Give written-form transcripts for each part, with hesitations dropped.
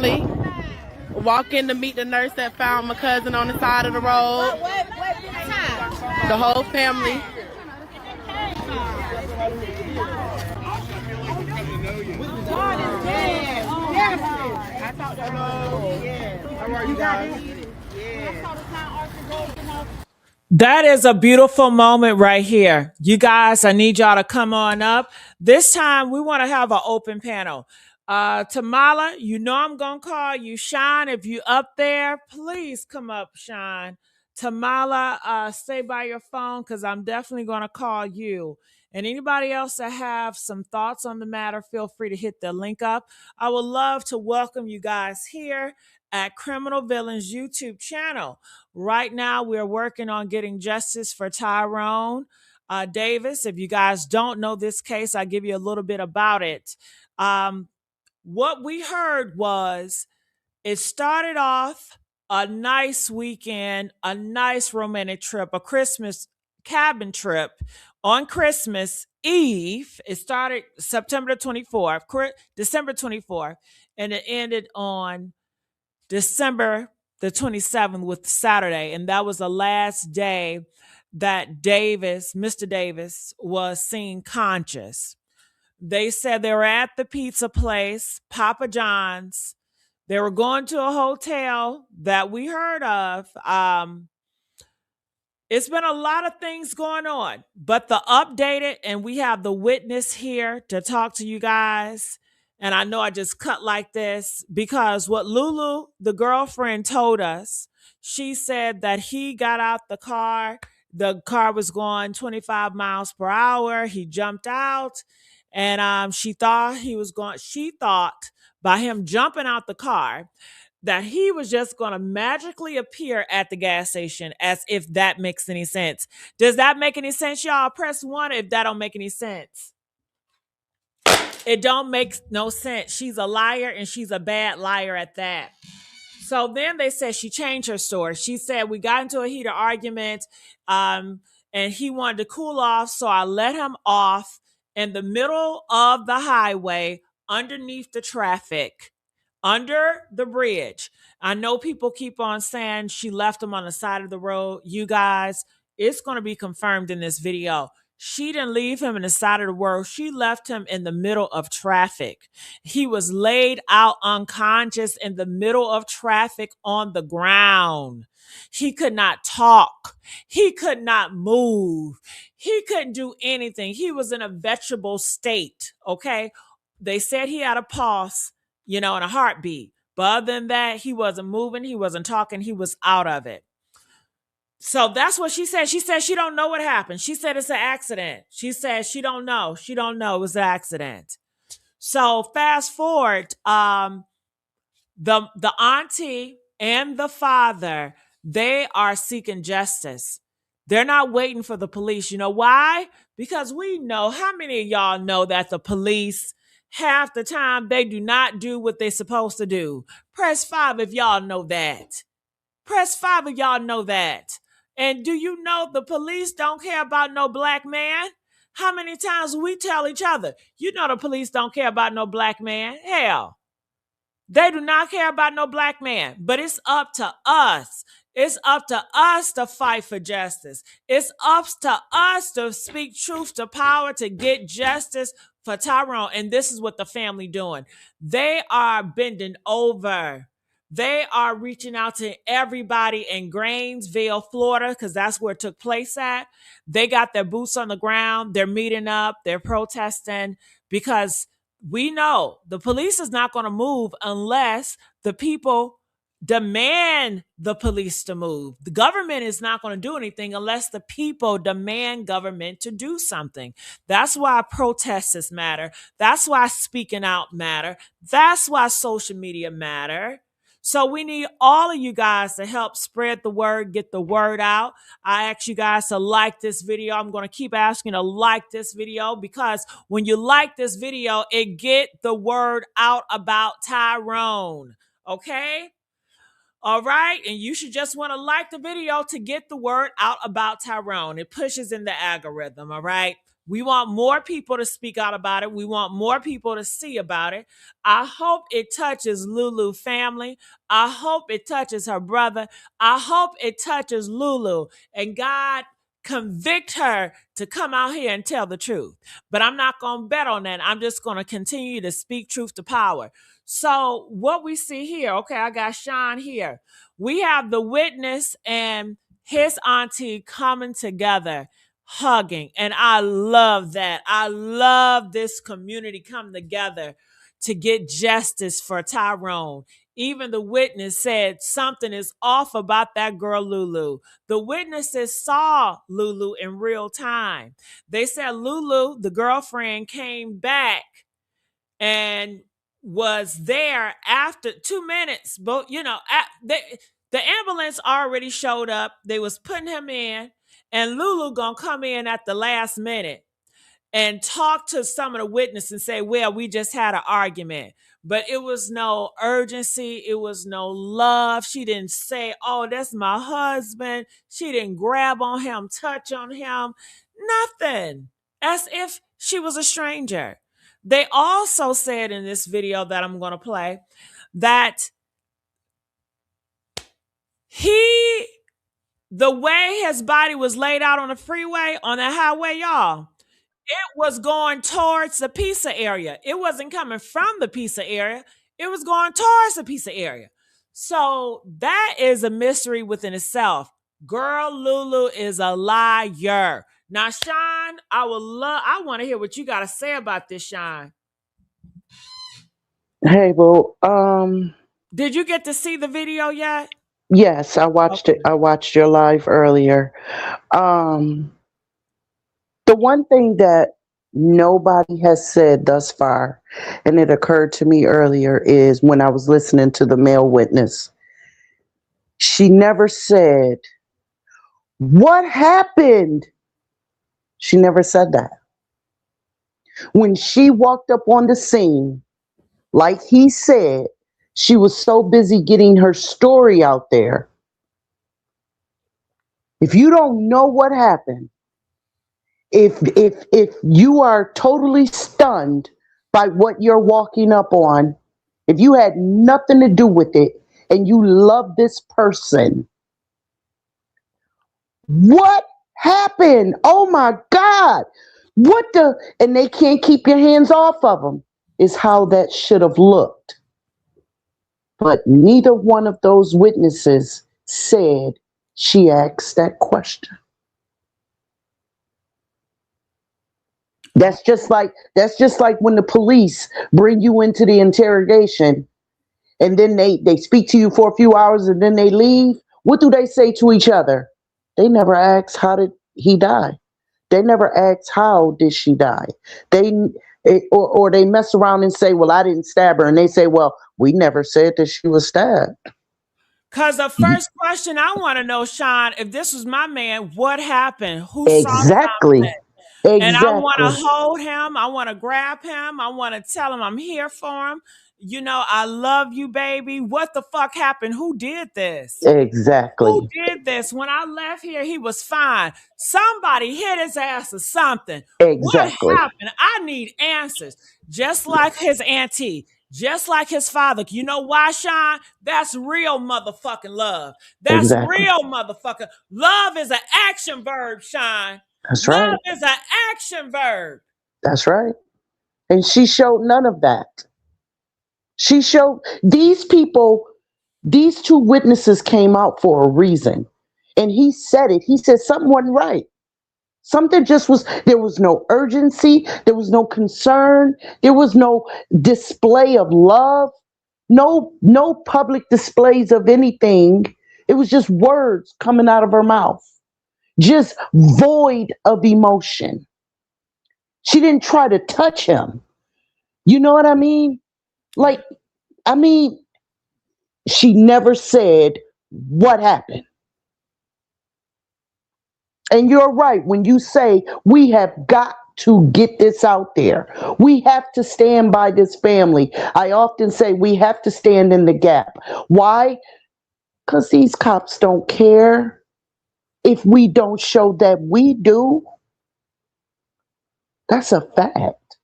family walking to meet the nurse that found my cousin on the side of the road. The whole family. That is a beautiful moment right here. You guys, I need y'all to come on up. This time we want to have an open panel. Tamala, you know I'm going to call you. Sean, if you up there, please come up, Sean. Tamala, stay by your phone because I'm definitely going to call you. And anybody else that have some thoughts on the matter, feel free to hit the link up. I would love to welcome you guys here at Criminal Villains YouTube channel. Right now, we're working on getting justice for Tyrone Davis. If you guys don't know this case, I'll give you a little bit about it. What we heard was it started off a nice weekend, a nice romantic trip, a Christmas cabin trip on Christmas Eve. It started September 24th, December 24th, and it ended on December the 27th with Saturday. And that was the last day that Mr. Davis, was seen conscious. They said they were at the pizza place, Papa John's. They were going to a hotel that we heard of. It's been a lot of things going on, but the updated, and we have the witness here to talk to you guys. And I know I just cut like this because what Lulu, the girlfriend, told us, she said that he got out the car. The car was going 25 miles per hour. He jumped out and she thought by him jumping out the car that he was just going to magically appear at the gas station, as if that makes any sense. Does that make any sense, y'all? Press 1 if that don't make any sense. It don't make no sense. She's a liar, and she's a bad liar at that. So then they said she changed her story. She said, we got into a heated argument and he wanted to cool off, so I let him off in the middle of the highway underneath the traffic, under the bridge. I know people keep on saying she left him on the side of the road. You guys, it's going to be confirmed in this video. She didn't leave him in the side of the road. She left him in the middle of traffic. He was laid out unconscious in the middle of traffic on the ground. He could not talk. He could not move. He couldn't do anything. He was in a vegetable state, okay? They said he had a pulse, and a heartbeat. But other than that, he wasn't moving. He wasn't talking. He was out of it. So that's what she said. She said she don't know what happened. She said it's an accident. She said she don't know. She don't know it was an accident. So fast forward, the auntie and the father, they are seeking justice. They're not waiting for the police. You know why? Because we know, how many of y'all know that the police, half the time, they do not do what they're supposed to do? Press 5 if y'all know that. Press 5 if y'all know that. And do you know the police don't care about no black man? How many times we tell each other, the police don't care about no black man? Hell, they do not care about no black man. But it's up to us. It's up to us to fight for justice. It's up to us to speak truth to power, to get justice for Tyrone. And this is what the family doing. They are bending over. They are reaching out to everybody in Gainesville, Florida, because that's where it took place at. They got their boots on the ground. They're meeting up. They're protesting because we know the police is not going to move unless the people demand the police to move. The government is not going to do anything unless the people demand government to do something. That's why protests matter. That's why speaking out matter. That's why social media matter. So we need all of you guys to help spread the word, get the word out. I ask you guys to like this video. I'm going to keep asking to like this video because when you like this video, it get the word out about Tyrone. Okay? All right. And you should just want to like the video to get the word out about Tyrone. It pushes in the algorithm. All right. We want more people to speak out about it. We want more people to see about it. I hope it touches Lulu family. I hope it touches her brother. I hope it touches Lulu. And God convict her to come out here and tell the truth. But I'm not going to bet on that. I'm just going to continue to speak truth to power. So what we see here, okay, I got Sean here. We have the witness and his auntie coming together, hugging. And I love that. I love this community come together to get justice for Tyrone. Even the witness said something is off about that girl, Lulu. The witnesses saw Lulu in real time. They said Lulu, the girlfriend, came back and was there after 2 minutes. But, the ambulance already showed up. They was putting him in, and Lulu gonna come in at the last minute and talk to some of the witnesses and say, well, we just had an argument. But it was no urgency. It was no love. She didn't say, oh, that's my husband. She didn't grab on him, touch on him, nothing. As if she was a stranger. They also said in this video that I'm going to play that the way his body was laid out on the freeway, on the highway, y'all, it was going towards the pizza area. It wasn't coming from the pizza area. It was going towards the pizza area. So that is a mystery within itself. Girl, Lulu is a liar. Now, Sean, I want to hear what you got to say about this, Sean. Hey, well, Did you get to see the video yet? yes, I watched it. I watched your live earlier. Um, the one thing that nobody has said thus far, and it occurred to me earlier, is when I was listening to the male witness, she never said, "What happened?" She never said that. When she walked up on the scene, like he said, she was so busy getting her story out there. If you don't know what happened, if you are totally stunned by what you're walking up on, if you had nothing to do with it and you love this person, what happened? Oh my God. What the, and they can't keep your hands off of them, is how that should have looked. But neither one of those witnesses said she asked that question. That's just like when the police bring you into the interrogation and then they speak to you for a few hours and then they leave. What do they say to each other? They never ask, how did he die? They never ask, how did she die? Or they mess around and say, well, I didn't stab her. And they say, well, we never said that she was stabbed. Because the first question I want to know, Sean, if this was my man, what happened? Who Exactly. saw something? And I want to hold him. I want to grab him. I want to tell him I'm here for him. I love you, baby. What the fuck happened? Who did this? Exactly. Who did this? When I left here, he was fine. Somebody hit his ass or something. Exactly. What happened? I need answers. Just like his auntie. Just like his father. You know why, Sean? That's real motherfucking love. That's Exactly. real motherfucking love is an action verb, Sean. That's Love right. is an action verb. That's right. And she showed none of that. She showed these people, these two witnesses came out for a reason. And he said it. He said something wasn't right. Something just was, there was no urgency. There was no concern. There was no display of love. No public displays of anything. It was just words coming out of her mouth. Just void of emotion. She didn't try to touch him. You know what I mean? She never said what happened. And you're right when you say we have got to get this out there. We have to stand by this family. I often say we have to stand in the gap. Why? Because these cops don't care if we don't show that we do. That's a fact.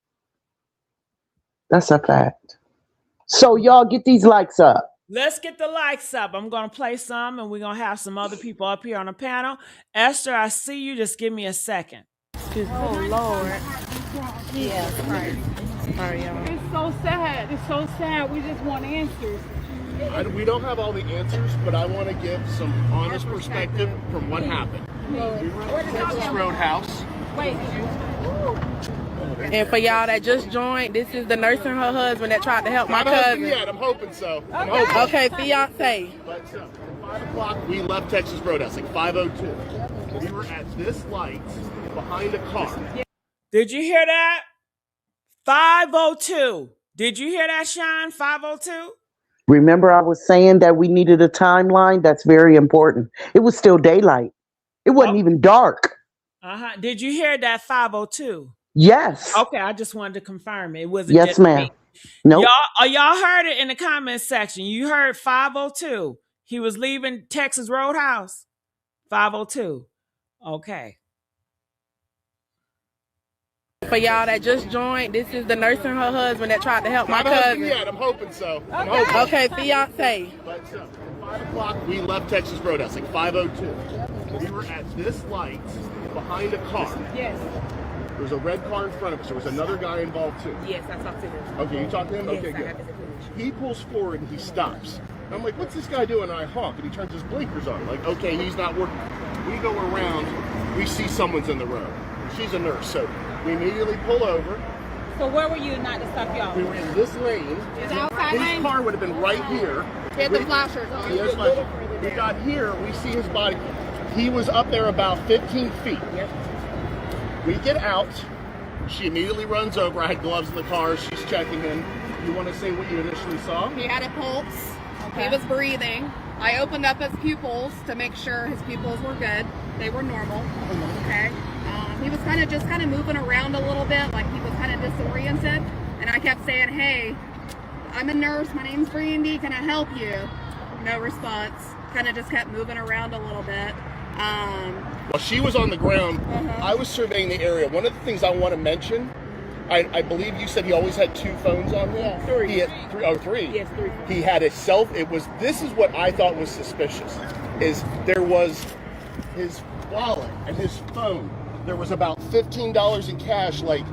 That's a fact. So y'all get these likes up. Let's get the likes up. I'm going to play some, and we're going to have some other people up here on the panel. Esther, I see you. Just give me a second. Oh, Lord. Yeah, right. Sorry, y'all. It's so sad. It's so sad. We just want answers. We don't have all the answers, but I want to give some honest perspective from what happened. We were at Texas Roadhouse. Wait. And for y'all that just joined, this is the nurse and her husband that tried to help my Not open cousin. yet. I'm hoping so. I'm hoping. Okay, fiance. But at 5 o'clock, we left Texas Roadhouse, like 5:02. We were at this light behind a car. Did you hear that? 5:02. Did you hear that, Sean? 5:02? Remember, I was saying that we needed a timeline? That's very important. It was still daylight. It wasn't even dark. Did you hear that 5:02? Yes. Okay, I just wanted to confirm it. It wasn't Yes, just ma'am. me. Nope. Y'all heard it in the comment section. You heard 5:02. He was leaving Texas Roadhouse. 5:02. Okay. For y'all that just joined, this is the nurse and her husband that tried to help my Not open cousin. yet. I'm hoping so. I'm hoping. Okay, fiance. But at 5 o'clock, we left Texas Roadhouse, like 5:02. We were at this light behind a car. Yes. There was a red car in front of us. There was another guy involved too. Yes, I talked to him. Okay, you talked to him? Yes, Okay, I good. have his information. He pulls forward and he stops. I'm like, what's this guy doing? And I honk and he turns his blinkers on. Like, okay, he's not working. We go around, we see someone's in the road. She's a nurse, so we immediately pull over. So where were you not to stop y'all? We were in this lane. Is it outside His lane? car would have been right here. He had the flashers on. He has flashers. We got here, we see his body. He was up there about 15 feet. We get out. She immediately runs over. I had gloves in the car. She's checking him. You want to say what you initially saw? He had a pulse. Okay. He was breathing. I opened up his pupils to make sure his pupils were good. They were normal. Okay. He was kind of moving around a little bit, like he was kind of disoriented. And I kept saying, "Hey, I'm a nurse. My name's Brandy. Can I help you?" No response. Kind of just kept moving around a little bit. While she was on the ground, I was surveying the area. One of the things I want to mention, I believe you said he always had 2 phones on him. Yeah, 3. He had 3. Oh, 3. Yes, 3. He had a this is what I thought was suspicious, is there was his wallet and his phone. There was about $15 in cash, like,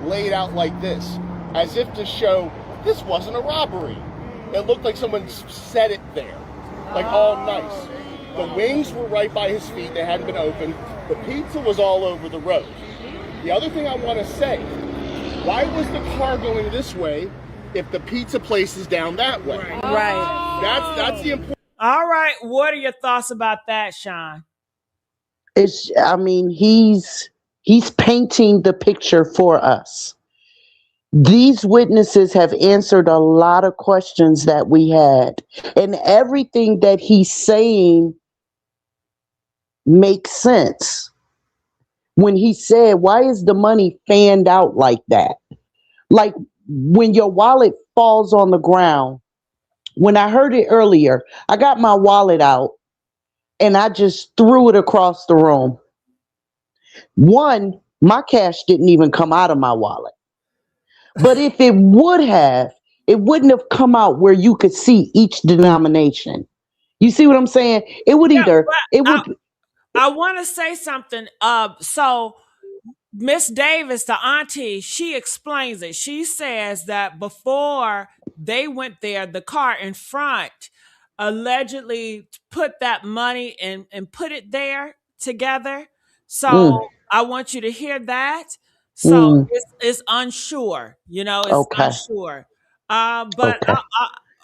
laid out like this, as if to show this wasn't a robbery. It looked like someone set it there, like all nice. The wings were right by his feet. They hadn't been opened. The pizza was all over the road. The other thing I want to say, why was the car going this way if the pizza place is down that way? Right. That's the important. All right. What are your thoughts about that, Sean? He's painting the picture for us. These witnesses have answered a lot of questions that we had, and everything that he's saying makes sense. When he said, why is the money fanned out like that? Like when your wallet falls on the ground. When I heard it earlier, I got my wallet out and I just threw it across the room. One, my cash didn't even come out of my wallet. But if it would have, it wouldn't have come out where you could see each denomination. You see what I'm saying? It would I want to say something. So Miss Davis, the auntie, she explains it. She says that before they went there, the car in front allegedly put that money and put it there together. So I want you to hear that. So it's unsure, it's unsure. But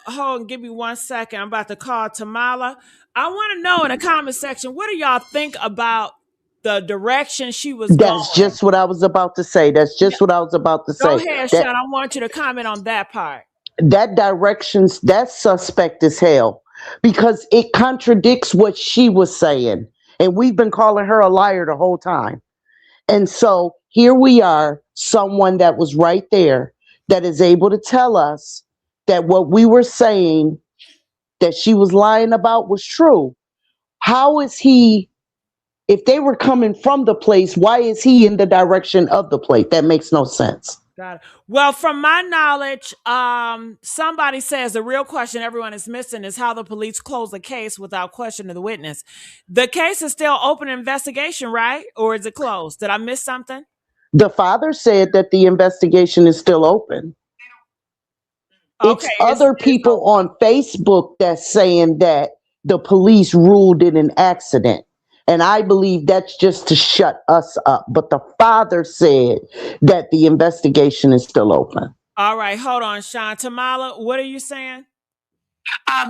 hold on, give me 1 second. I'm about to call Tamala. I want to know in the comment section, what do y'all think about the direction she was going? That's just what I was about to say. Go ahead, Sean. I want you to comment on that part. That that's suspect as hell, because it contradicts what she was saying. And we've been calling her a liar the whole time. And so here we are, someone that was right there that is able to tell us that what we were saying that she was lying about was true. How is he If they were coming from the place, why is he in the direction of the place? That makes no sense. Got it. Well, from my knowledge, somebody says the real question everyone is missing is how the police close a case without questioning the witness. The case is still open investigation, right? Or is it closed? Did I miss something? The father said that the investigation is still open. Okay, It's other people on Facebook that's saying that the police ruled it an accident. And I believe that's just to shut us up. But the father said that the investigation is still open. all right. Hold on, Sean. Tamala, what are you saying?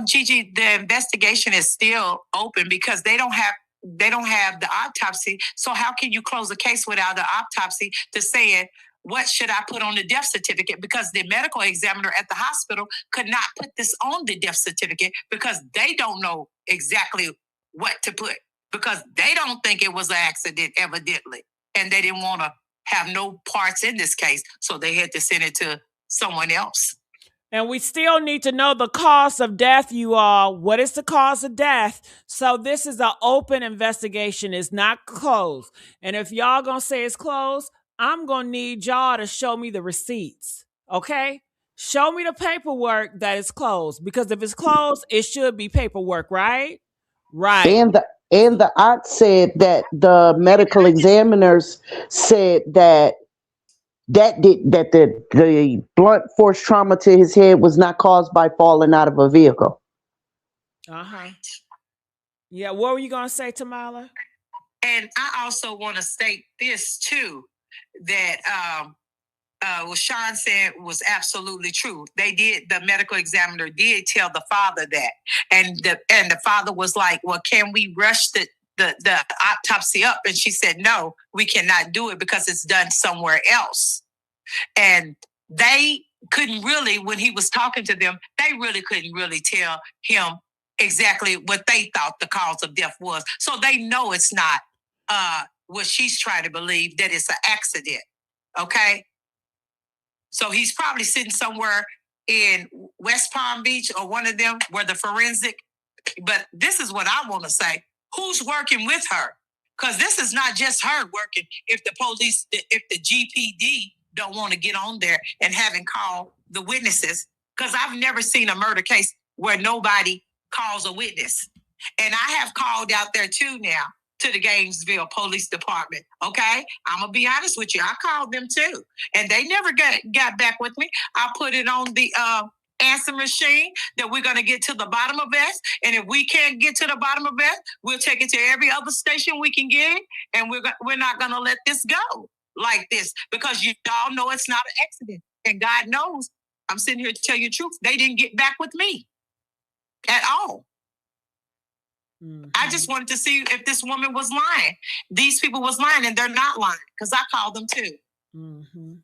Gigi, the investigation is still open because they don't have the autopsy. So how can you close a case without the autopsy to say what should I put on the death certificate? Because the medical examiner at the hospital could not put this on the death certificate because they don't know exactly what to put because they don't think it was an accident evidently. And they didn't want to have no parts in this case. So they had to send it to someone else. And we still need to know the cause of death, you all. What is the cause of death? So this is an open investigation. It's not closed. And if y'all gonna say it's closed, I'm gonna need y'all to show me the receipts. Okay? Show me the paperwork that is closed. Because if it's closed, it should be paperwork, right? Right. And the aunt said that the medical examiners said that the blunt force trauma to his head was not caused by falling out of a vehicle. Uh-huh. Yeah, what were you gonna say, Tamala? And I also want to state this too, that what Sean said was absolutely true. The medical examiner did tell the father that, and the father was like, "Well, can we rush the autopsy up?" And she said, "No, we cannot do it because it's done somewhere else." And they couldn't really, when he was talking to them, they really couldn't really tell him exactly what they thought the cause of death was. So they know it's not what she's trying to believe, that it's an accident. Okay? So he's probably sitting somewhere in West Palm Beach or one of them where the forensic, but this is what I want to say. Who's working with her? Because this is not just her working. If the GPD don't want to get on there and haven't called the witnesses, because I've never seen a murder case where nobody calls a witness. And I have called out there too now to the Gainesville Police Department. Okay? I'm going to be honest with you. I called them too. And they never got back with me. I put it on the answer machine that we're going to get to the bottom of that. And if we can't get to the bottom of that, we'll take it to every other station we can get it. And we're not going to let this go like this because you all know it's not an accident. And God knows, I'm sitting here to tell you the truth. They didn't get back with me at all. Mm-hmm. I just wanted to see if this woman was lying. These people was lying, and they're not lying because I called them too. Mm-hmm.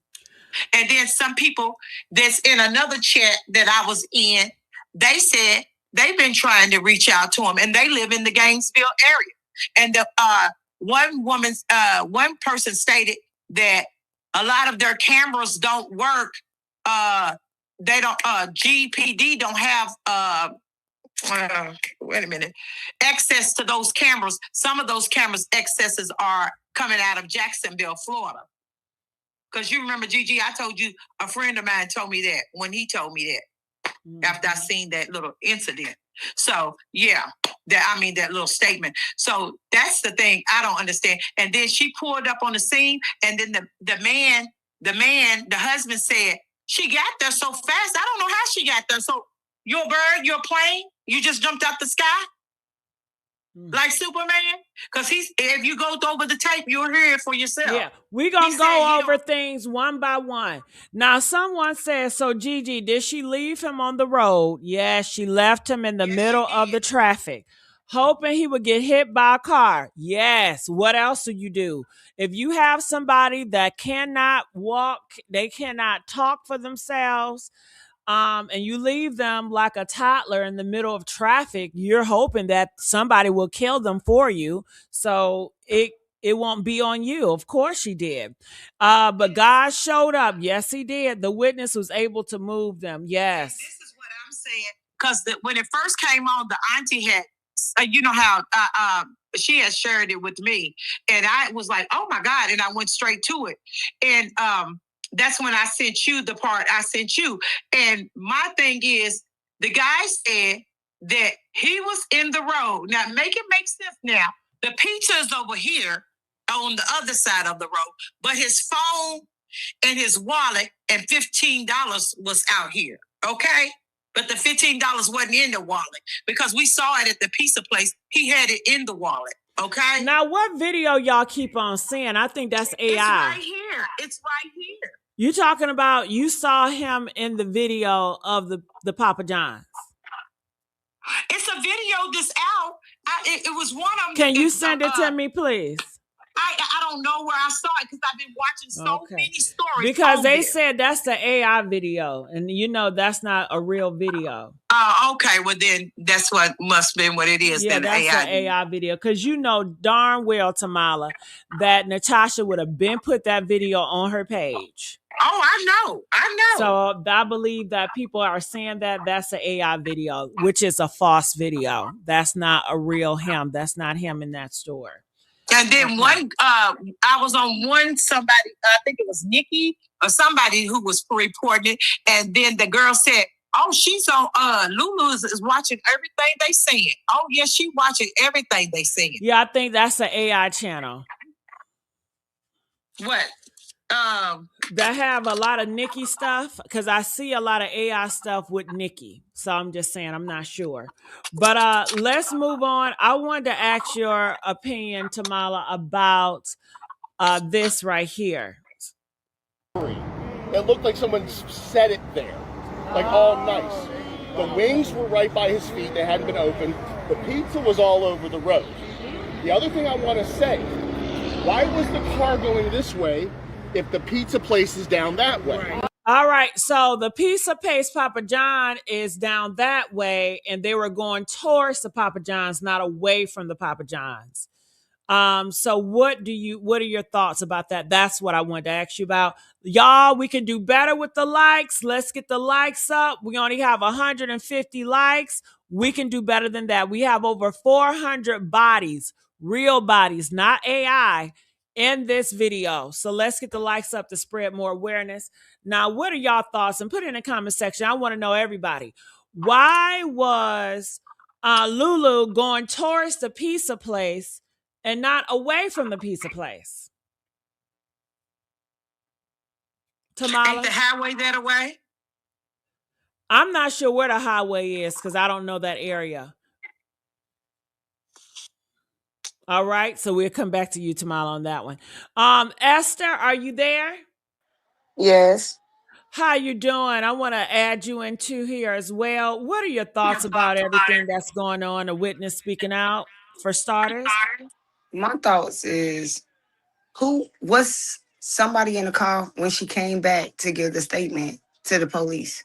And then some people that's in another chat that I was in, they said they've been trying to reach out to them, and they live in the Gainesville area. And the one person stated that a lot of their cameras don't work. They don't. GPD don't have. Wait a minute. Access to those cameras. Some of those cameras accesses are coming out of Jacksonville, Florida. Because you remember, Gigi, I told you, a friend of mine told me that when he told me that, after I seen that little incident. So, yeah, that little statement. So that's the thing I don't understand. And then she pulled up on the scene, and then the husband said, she got there so fast. I don't know how she got there. So your bird, your plane, you just jumped out the sky? Like Superman? Because if you go over the tape, you'll hear it for yourself. Yeah, we're going to go over things one by one. Now, someone says, so Gigi, did she leave him on the road? Yes, she left him in the middle of the traffic, hoping he would get hit by a car. Yes, what else do you do? If you have somebody that cannot walk, they cannot talk for themselves, and you leave them like a toddler in the middle of traffic, you're hoping that somebody will kill them for you. So it won't be on you. Of course she did. But God showed up. Yes, he did. The witness was able to move them. Yes. And this is what I'm saying. Because when it first came on, the auntie had, you know how she had shared it with me, and I was like, "Oh my God!" And I went straight to it, and that's when I sent you the part I sent you. And my thing is, the guy said that he was in the road. Now, make it make sense. Now, the pizza is over here on the other side of the road, but his phone and his wallet and $15 was out here. Okay. But the $15 wasn't in the wallet because we saw it at the pizza place. He had it in the wallet. Okay. Now, what video y'all keep on seeing? I think that's AI. It's right here. It's right here. You talking about you saw him in the video of the Papa John's? It's a video that's out. It was one of them. Can you send it to me, please? I don't know where I saw it because I've been watching so many stories. Because they said that's the AI video, and you know that's not a real video. Okay. Well, then that's what must have been what it is. Yeah, that's an AI video. Because you know darn well, Tamala, that Natasha would have been put that video on her page. Oh, I know. So I believe that people are saying that that's an AI video, which is a false video. That's not a real him. That's not him in that store. And then I was on somebody, I think it was Nikki or somebody who was reporting it. And then the girl said, "Oh, she's on, Lulu is watching everything they saying." Oh, yeah, she watching everything they saying. Yeah, I think that's an AI channel. What? That have a lot of Nikki stuff, because I see a lot of AI stuff with Nikki. So I'm just saying, I'm not sure. But let's move on. I wanted to ask your opinion, Tamala, about this right here. It looked like someone set it there, like all nice. The wings were right by his feet. They hadn't been opened. The pizza was all over the road. The other thing I want to say, why was the car going this way if the pizza place is down that way? Right. All right, so the pizza place Papa John is down that way, and they were going towards the Papa John's, not away from the Papa John's. So what are your thoughts about that? That's what I wanted to ask you about. Y'all, we can do better with the likes. Let's get the likes up. We only have 150 likes. We can do better than that. We have over 400 bodies, real bodies, not AI, in this video. So let's get the likes up to spread more awareness. Now, what are y'all thoughts? And put it in the comment section. I want to know everybody. Why was Lulu going towards the pizza place and not away from the pizza place? Tamala? Ain't the highway that away? I'm not sure where the highway is because I don't know that area. All right, so we'll come back to you, Tamala, on that one. Esther, are you there? Yes. How you doing? I want to add you into here as well. What are your thoughts about everything that's going on? A witness speaking out, for starters? My thoughts is, who was somebody in the car when she came back to give the statement to the police?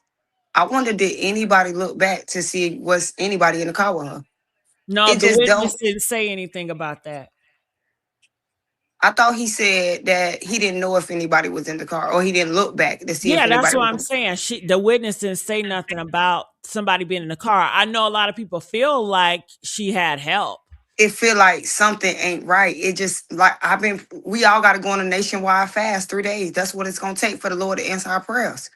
I wonder, did anybody look back to see was anybody in the car with her? No, the witness didn't say anything about that. I thought he said that he didn't know if anybody was in the car, or he didn't look back to see if anybody was. Yeah, that's what I'm saying. The witness didn't say nothing about somebody being in the car. I know a lot of people feel like she had help. It feel like something ain't right. It just like we all got to go on a nationwide fast 3 days. That's what it's going to take for the Lord to answer our prayers.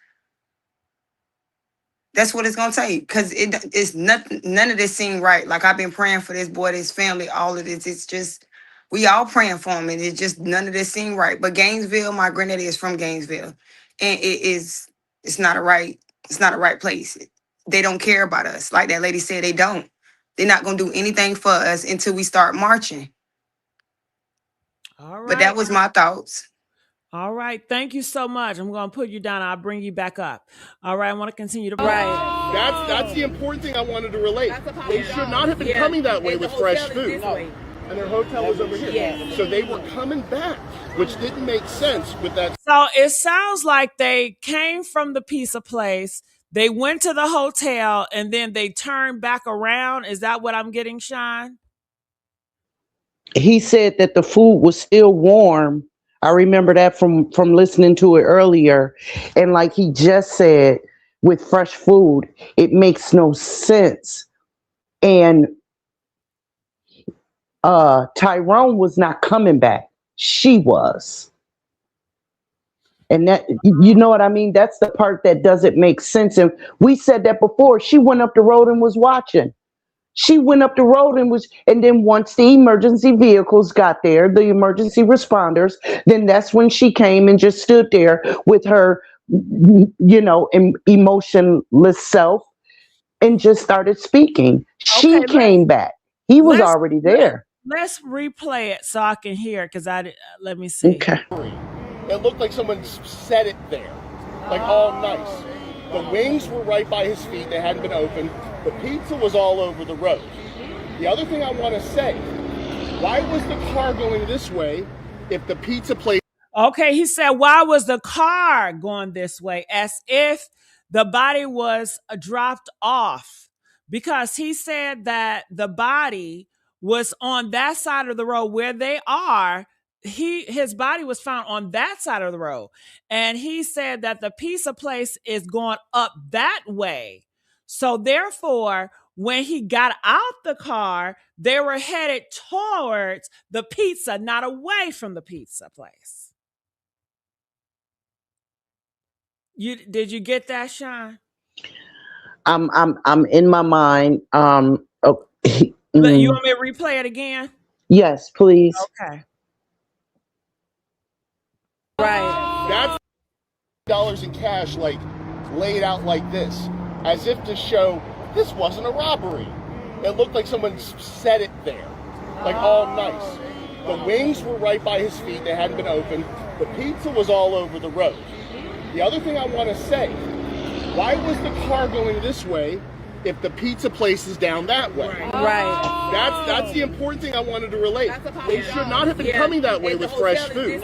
That's what it's going to take, because it's nothing. None of this seemed right. Like, I've been praying for this boy, this family, all of this. It's just, we all praying for him, and it's just none of this seemed right. But Gainesville, my granddaddy is from Gainesville, and it's not a right place. They don't care about us. Like that lady said, they don't. They're not going to do anything for us until we start marching. All right. But that was my thoughts. All right. Thank you so much. I'm going to put you down. I'll bring you back up. All right. I want to continue to pray. That's the important thing I wanted to relate. They should not have been coming that way with fresh food. And their hotel was over here. Yeah. So they were coming back, which didn't make sense with that. So it sounds like they came from the pizza place. They went to the hotel and then they turned back around. Is that what I'm getting, Sean? He said that the food was still warm. I remember that from listening to it earlier. And like he just said, with fresh food, it makes no sense. And Tyrone was not coming back. She was. And that, you know what I mean? That's the part that doesn't make sense. And we said that before. She went up the road and was watching. She went up the road and then once the emergency vehicles got there, the emergency responders, then that's when she came and just stood there with her, emotionless self and just started speaking. She Okay, came back. He was let's already there. let's replay it so I can hear it because let me see. Okay. It looked like someone set it there, like all nice. The wings were right by his feet. They hadn't been opened. The pizza was all over the road. The other thing I want to say, why was the car going this way if the pizza place... Okay, he said, why was the car going this way? As if the body was dropped off. Because he said that the body was on that side of the road where they are. His body was found on that side of the road. And he said that the pizza place is going up that way. So therefore, when he got out the car, they were headed towards the pizza, not away from the pizza place. Did you get that, Sean? I'm in my mind. You want me to replay it again? Yes, please. Okay. Right. That's dollars in cash, like laid out like this, as if to show this wasn't a robbery. It looked like someone set it there, like all nice. The wings were right by his feet. They hadn't been opened. The pizza was all over the road. The other thing I want to say, why was the car going this way if the pizza place is down that way? Right. That's the important thing I wanted to relate. They should not have been coming that way with fresh food.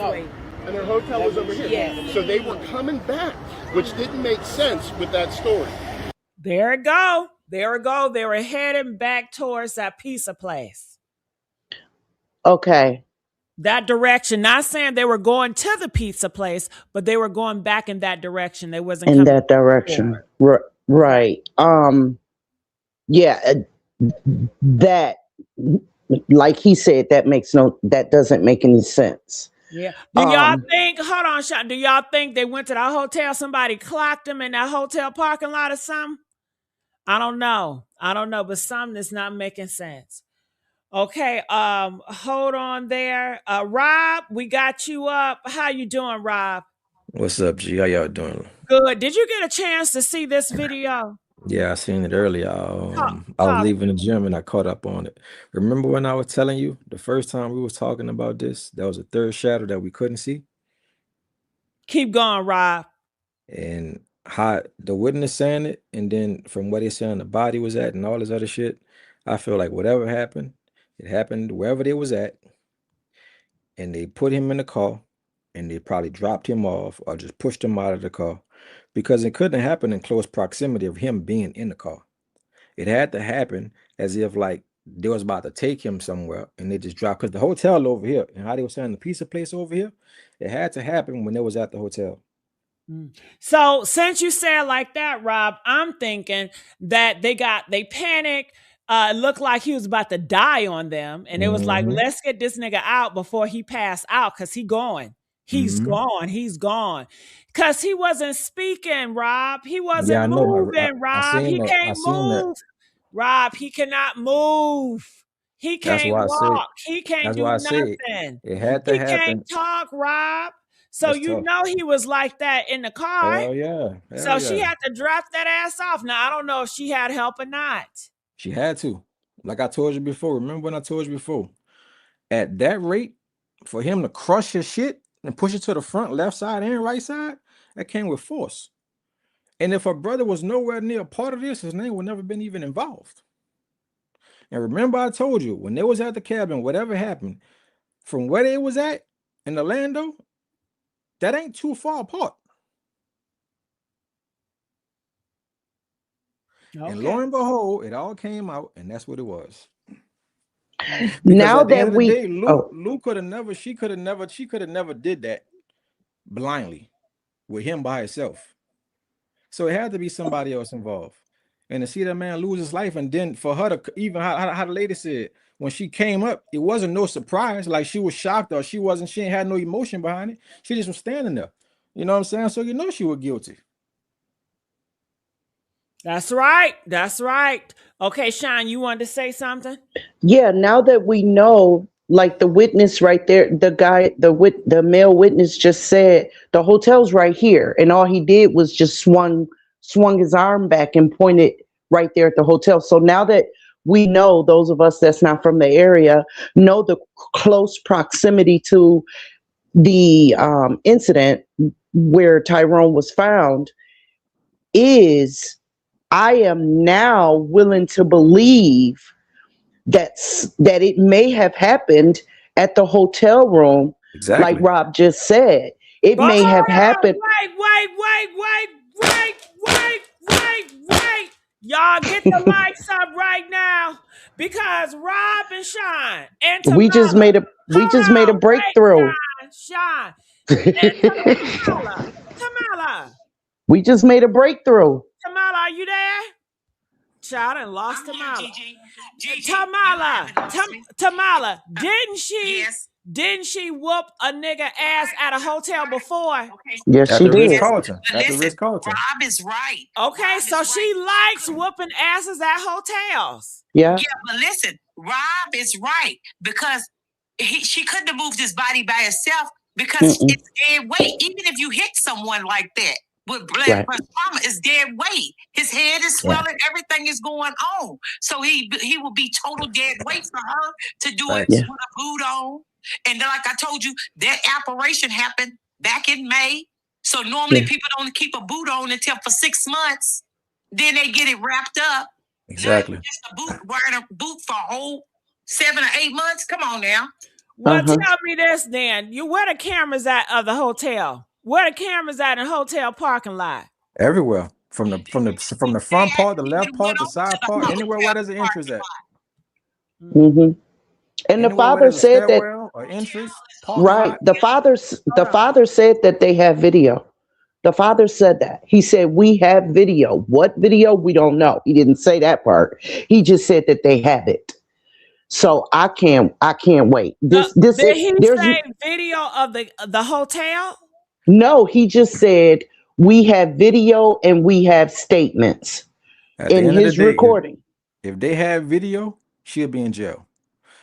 And their hotel was over here. Yes. So they were coming back, which didn't make sense with that story. There it go. There it go. They were heading back towards that pizza place. Okay. That direction. Not saying they were going to the pizza place, but they were going back in that direction. They wasn't in coming that direction. Right. Yeah. That, like he said, that doesn't make any sense. Yeah. Do y'all think, hold on, Sean, do y'all think they went to the hotel, somebody clocked them in that hotel parking lot or something? I don't know, but something that's not making sense. Okay, hold on there. Rob, we got you up. How you doing, Rob? What's up, G? How y'all doing? Good. Did you get a chance to see this video? Yeah, I seen it earlier. I was leaving the gym and I caught up on it. Remember when I was telling you the first time we was talking about this, that was a third shadow that we couldn't see? Keep going, Rob. And how the witness saying it, and then from what they saying the body was at and all this other shit, I feel like whatever happened, it happened wherever they was at, and they put him in the car, and they probably dropped him off or just pushed him out of the car, because it couldn't happen in close proximity of him being in the car. It had to happen as if like they was about to take him somewhere and they just dropped, because the hotel over here and how they were saying the pizza place over here, it had to happen when they was at the hotel. So since you said like that, Rob, I'm thinking that they panicked. It looked like he was about to die on them. And it was like, let's get this nigga out before he passed out, because he's gone. He's gone. Because he wasn't speaking, Rob. He wasn't moving, Rob. He can't move. Rob, he cannot move. He can't walk. He can't do nothing. It had to happen. He can't talk, Rob. So you know he was like that in the car. Hell yeah. So she had to drop that ass off. Now, I don't know if she had help or not. She had to. Like I told you before. Remember when I told you before? At that rate, for him to crush his shit and push it to the front, left side and right side, that came with force. And if her brother was nowhere near a part of this, his name would never been even involved. And remember I told you, when they was at the cabin, whatever happened, from where they was at in Orlando, that ain't too far apart. Okay. And lo and behold, it all came out, and that's what it was. Because now that Lou could have never, she could have never did that blindly with him by herself. So it had to be somebody else involved. And to see that man lose his life, and then for her to even how the lady said when she came up, it wasn't no surprise. Like she was shocked or she ain't had no emotion behind it. She just was standing there. You know what I'm saying? So you know she was guilty. That's right. That's right. Okay, Sean, you wanted to say something? Yeah, now that we know, like the witness right there, the male witness just said the hotel's right here, and all he did was just swung his arm back and pointed right there at the hotel. So now that we know, those of us that's not from the area know the close proximity to the incident where Tyrone was found, I am now willing to believe that it may have happened at the hotel room, like Exactly. Rob just said. It But may hold have on, happened. wait. Y'all get the mics up right now because Rob and Sean and We just Tamala. made a breakthrough. Sean and Tamala. We just made a breakthrough. Tamala, are you there? Child, I lost Tamala. Gigi, Tamala, didn't she? Yes. Didn't she whoop a nigga ass at a hotel before? Okay. Yes, At she the Ritz did. Carlton. But At the listen, Ritz Carlton. Rob is right. Okay, Rob so is she right. likes whooping asses at hotels. Yeah. Yeah, but listen, Rob is right because she couldn't have moved his body by herself because it's dead weight. Even if you hit someone like that with blood Right. trauma, it's dead weight. His head is swelling, everything is going on. So he will be total dead weight for her to do it Facts. with a boot on. And then, like I told you, that operation happened back in May. So normally people don't keep a boot on until for 6 months. Then they get it wrapped up. Exactly. Not just a boot, wearing a boot for a whole 7 or 8 months. Come on now. Well, tell me this then. Where the cameras at of the hotel? Where the cameras at in the hotel parking lot? Everywhere. From the front part, the left part, the side part, anywhere where there's an entrance at. Mm-hmm. And the father said that or entrance, right. The father said that they have video. The father said that. He said we have video. What video? We don't know. He didn't say that part. He just said that they have it. So I can't wait. Did he say video of the hotel? No, he just said we have video and we have statements in his recording. If they have video, she'll be in jail.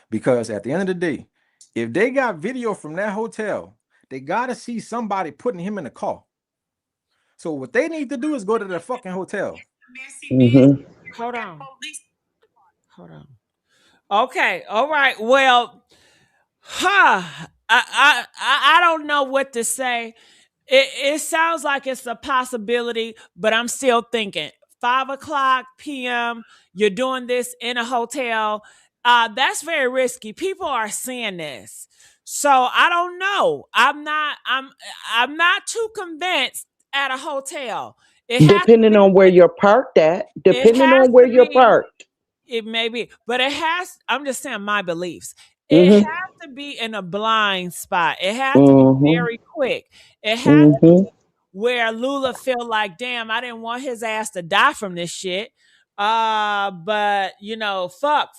Because at the end of the day, if they got video from that hotel, they gotta see somebody putting him in a car. So what they need to do is go to the fucking hotel. Hold on. Okay, all right. Well, I don't know what to say. It sounds like it's a possibility, but I'm still thinking 5:00 p.m. You're doing this in a hotel. That's very risky. People are seeing this, so I don't know. I'm not too convinced at a hotel. Depending on where you're parked at. Depending on where you're parked. It may be, but I'm just saying my beliefs. It has to be in a blind spot. It has to be very quick. It has to be where Lulu feel like, damn, I didn't want his ass to die from this shit. But fuck.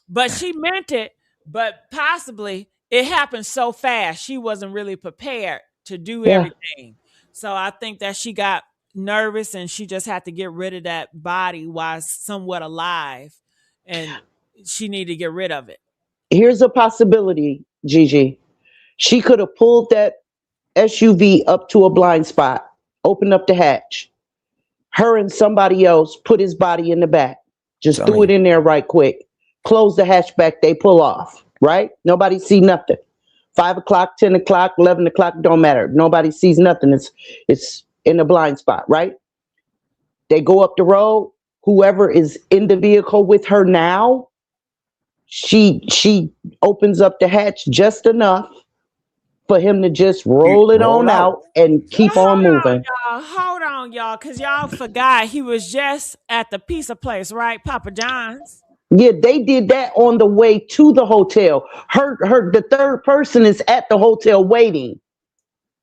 But she meant it, but possibly it happened so fast she wasn't really prepared to do everything. So I think that she got nervous and she just had to get rid of that body while somewhat alive, and she needed to get rid of it. Here's a possibility, Gigi. She could have pulled that SUV up to a blind spot, opened up the hatch. Her and somebody else put his body in the back. Just threw it in there right quick. Close the hatchback, they pull off, right? Nobody see nothing. 5 o'clock, 10 o'clock, 11 o'clock, don't matter. Nobody sees nothing. It's in a blind spot, right? They go up the road. Whoever is in the vehicle with her now, she opens up the hatch just enough for him to just roll it on out and keep on moving. Hold on, y'all, because y'all forgot he was just at the pizza place, right? Papa John's. Yeah, they did that on the way to the hotel. The third person is at the hotel waiting.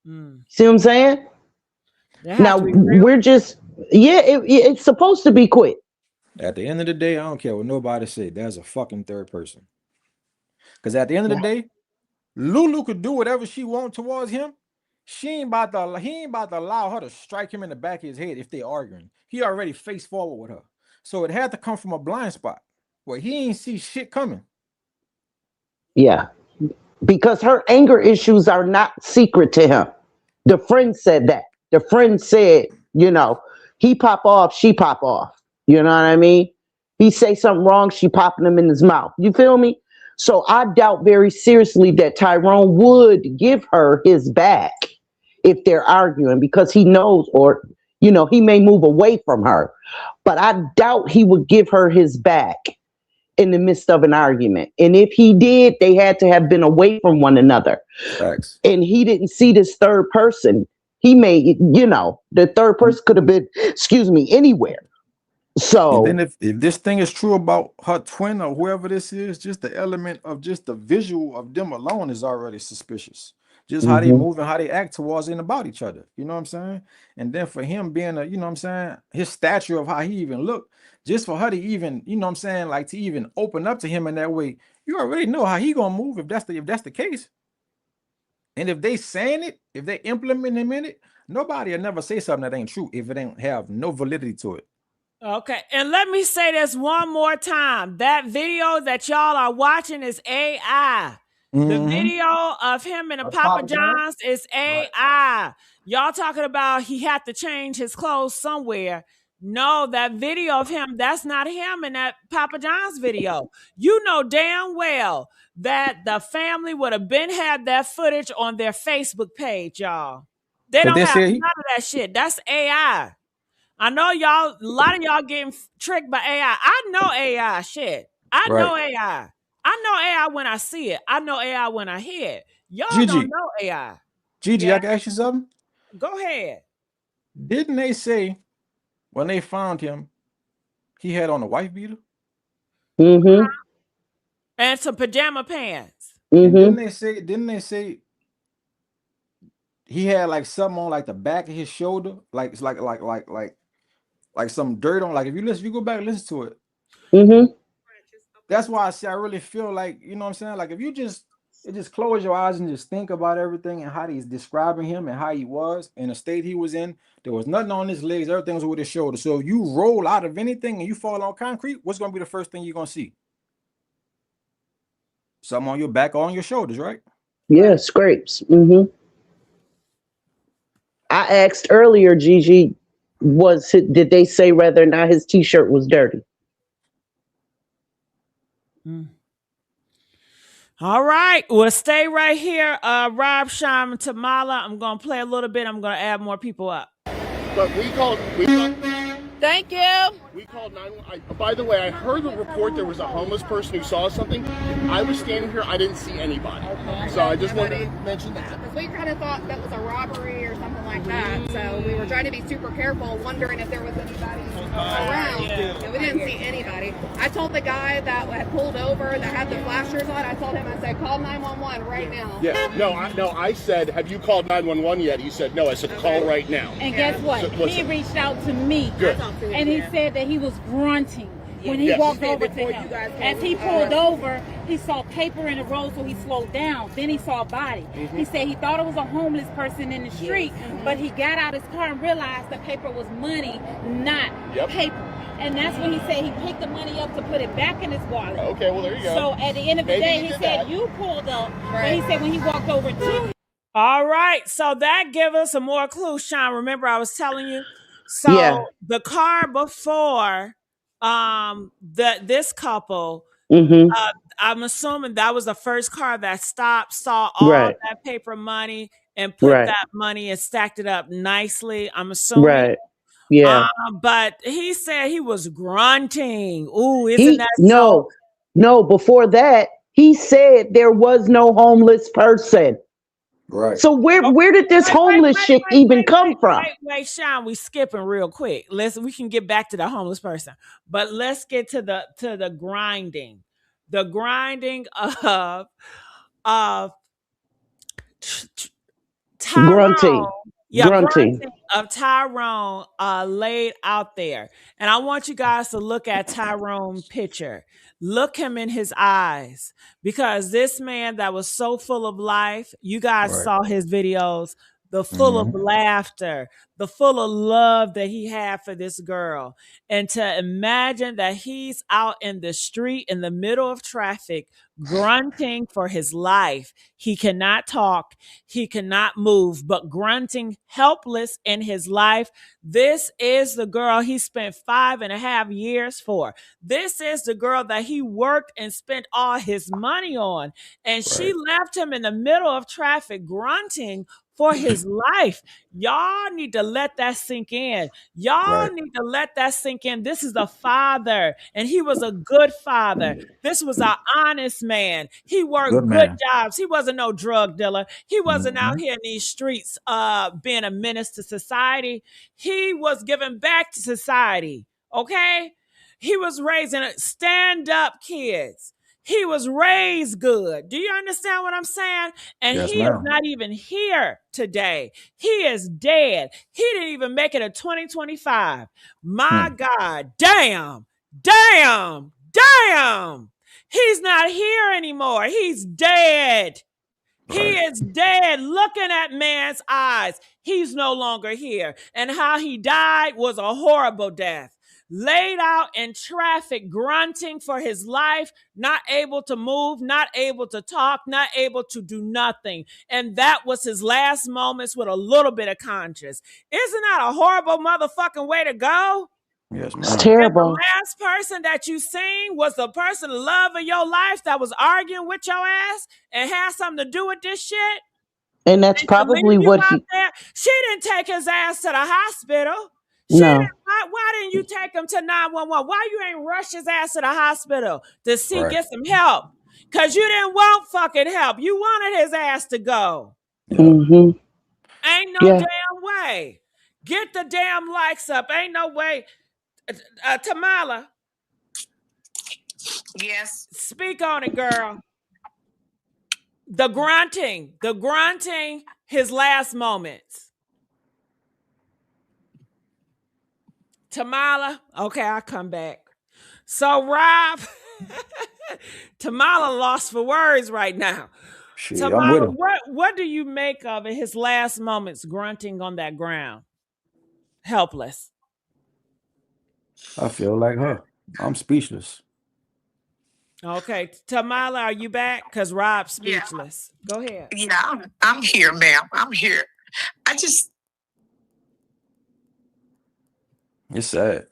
See what I'm saying? Now we're just Yeah, it's supposed to be quick. At the end of the day, I don't care what nobody say. There's a fucking third person. Because at the end of the day, Lulu could do whatever she wants towards him. He ain't about to allow her to strike him in the back of his head if they arguing. He already faced forward with her. So it had to come from a blind spot where he ain't see shit coming. Yeah, because her anger issues are not secret to him. The friend said that. The friend said, he pop off, she pop off. You know what I mean? He say something wrong, she popping him in his mouth. You feel me? So I doubt very seriously that Tyrone would give her his back if they're arguing, because he knows, or he may move away from her. But I doubt he would give her his back in the midst of an argument. And if he did, they had to have been away from one another. Facts. And he didn't see this third person. He may, the third person could have been, anywhere. So and then if this thing is true about her twin or whoever this is, just the element of just the visual of them alone is already suspicious. Just how they move and how they act towards and about each other. You know what I'm saying? And then for him being his stature of how he even looked, just for her to even, like to even open up to him in that way, you already know how he gonna move if that's the case. And if they saying it, if they implement him in it, nobody will never say something that ain't true if it ain't have no validity to it. Okay, and let me say this one more time. That video that y'all are watching is AI. The video of him in a Papa John's is AI. Right. Y'all talking about he had to change his clothes somewhere. No, that video of him, that's not him in that Papa John's video. You know damn well that the family would have been had that footage on their Facebook page, y'all. They don't have none of that shit. That's AI. I know y'all, a lot of y'all getting tricked by AI. I know AI shit. I know AI. I know AI when I see it. I know AI when I hear it. Y'all don't know AI. Gigi, I can ask you something? Go ahead. Didn't they say when they found him, he had on a wife beater? And some pajama pants. And didn't they say he had like something on like the back of his shoulder? Like some dirt on, like if you go back and listen to it. That's why I say I really feel like, you know what I'm saying? Like if you just close your eyes and just think about everything and how he's describing him and how he was in the state he was in, there was nothing on his legs, everything was with his shoulder. So if you roll out of anything and you fall on concrete, what's gonna be the first thing you're gonna see? Something on your back or on your shoulders, right? Yeah, scrapes. I asked earlier, Gigi, did they say whether or not his t-shirt was dirty? All right, well, stay right here, Rob, Shime, Tamala. I'm gonna play a little bit. I'm gonna add more people up. But we called. Thank you. We called 911. By the way, I heard the report there was a homeless person who saw something. I was standing here. I didn't see anybody. Okay. So I just wanted to mention that. Because we kind of thought that was a robbery or something like that. So we were trying to be super careful, wondering if there was anybody around. And we didn't see anybody. I told the guy that had pulled over, that had the flashers on, I told him, I said, call 911 right now. Yeah. No, I said, have you called 911 yet? He said, no. I said, call right now. And guess what? So, he reached out to me. Good. And he said that he was grunting when he walked over to him. As he pulled over, he saw paper in the road, so he slowed down. Then he saw a body. He said he thought it was a homeless person in the street, but he got out his car and realized the paper was money, not paper. And that's when he said he picked the money up to put it back in his wallet. Okay, well, there you go. So at the end of the day, he said you pulled up, but he said when he walked over to him. All right, so that gives us some more clues, Sean. Remember I was telling you? So the car before this couple, I'm assuming that was the first car that stopped, saw all that paper money and put that money and stacked it up nicely. I'm assuming. Yeah. But he said he was grunting. Ooh, isn't that so? No, before that, he said there was no homeless person. Right. So where did this homeless shit even come from? Wait, Sean, we skipping real quick. We can get back to the homeless person, but let's get to the grinding. The grinding of Tyrone. Grunting. Yeah, Grunting. grunting of Tyrone laid out there. And I want you guys to look at Tyrone picture. Look him in his eyes. Because this man that was so full of life, you guys Right. saw his videos, the full of laughter, the full of love that he had for this girl. And to imagine that he's out in the street in the middle of traffic, grunting for his life. He cannot talk. He cannot move, but grunting helpless in his life. This is the girl he spent 5.5 years for. This is the girl that he worked and spent all his money on. And she left him in the middle of traffic grunting for his life. Y'all need to let that sink in. Y'all need to let that sink in. This is a father, and he was a good father. This was an honest man. He worked good jobs. He wasn't no drug dealer. He wasn't out here in these streets being a menace to society. He was giving back to society, okay? He was raising stand-up kids. He was raised good. Do you understand what I'm saying? And Yes, he is ma'am. not even here today. He is dead. He didn't even make it to 2025. My God, damn. He's not here anymore. He's dead. He is dead. Looking at man's eyes. He's no longer here. And how he died was a horrible death. Laid out in traffic, grunting for his life, not able to move, not able to talk, not able to do nothing. And that was his last moments with a little bit of conscience. Isn't that a horrible motherfucking way to go? Yes, It's ma'am. And the terrible. last person that you seen was the person, the love of your life, that was arguing with your ass and had something to do with this shit And that's to leave probably you what out he, there. She didn't take his ass to the hospital. no. Why didn't you take him to 911? Why you ain't rush his ass to the hospital to get some help? Because you didn't want fucking help. You wanted his ass to go. Hmm. Ain't no Yeah. damn way. Get the damn likes up. Ain't no way. Tamala, Yes. speak on it, girl. The grunting, his last moments. Tamala, okay, I'll come back. So, Rob, Tamala lost for words right now. Shit, I'm with Tamala, him. what do you make of it, his last moments grunting on that ground? Helpless. I feel like her. I'm speechless. Okay, Tamala, are you back? Because Rob's Yeah. speechless. Go ahead. Yeah, I'm here, ma'am. I'm here. I just It's sad.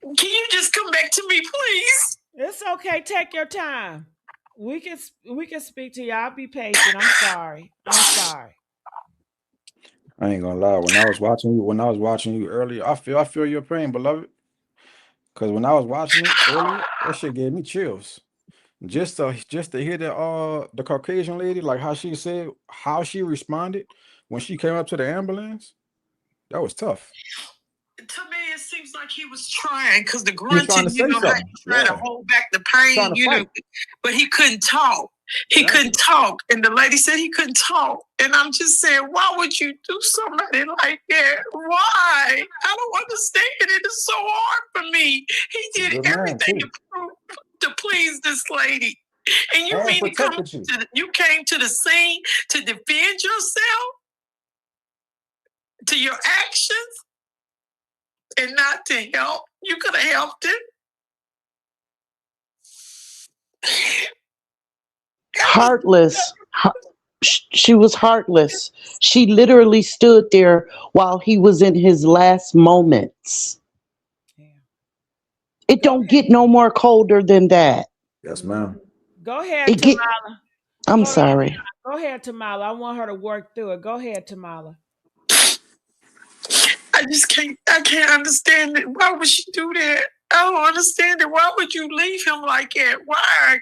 Can you just come back to me, please? It's okay. Take your time. We can speak to you. I'll be patient. I'm sorry. I ain't gonna lie. When I was watching you earlier, I feel your pain, beloved. Because when I was watching it earlier, that shit gave me chills. Just to hear the Caucasian lady, like how she responded when she came up to the ambulance, that was tough. To me, it seems like he was trying because the He was trying grunting, to you say know, how something. you try to hold back the pain, Trying to you know, fight. but he couldn't talk. He couldn't talk. And the lady said he couldn't talk. And I'm just saying, why would you do somebody like that? Why? I don't understand. It is so hard for me. He did everything to please this lady. And you mean you came to the scene to defend yourself, to your actions, and not to help? You could have helped him. Heartless. She was heartless. She literally stood there while he was in his last moments. It don't get no more colder than that. Yes, ma'am. Go ahead, Tamala. I'm sorry. Go ahead, Tamala. I want her to work through it. Go ahead, Tamala. I can't understand it. Why would she do that? I don't understand it. Why would you leave him like that? Why?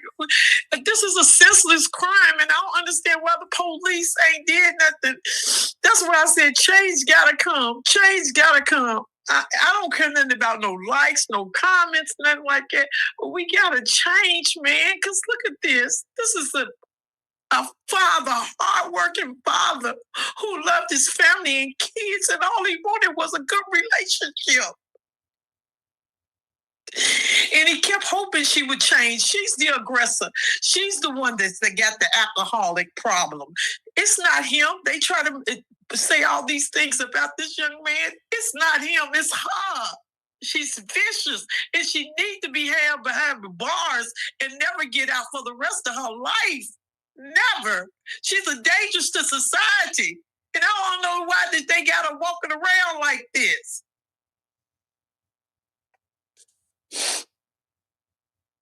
This is a senseless crime, and I don't understand why the police ain't did nothing. That's why I said change gotta come. Change gotta come. I don't care nothing about no likes, no comments, nothing like that. But we gotta change, man. Cause look at this. This is A father, hardworking father who loved his family and kids, and all he wanted was a good relationship. And he kept hoping she would change. She's the aggressor. She's the one that got the alcoholic problem. It's not him. They try to say all these things about this young man. It's not him. It's her. She's vicious, and she needs to be held behind the bars and never get out for the rest of her life. Never. She's a danger to society. And I don't know why that they got her walking around like this.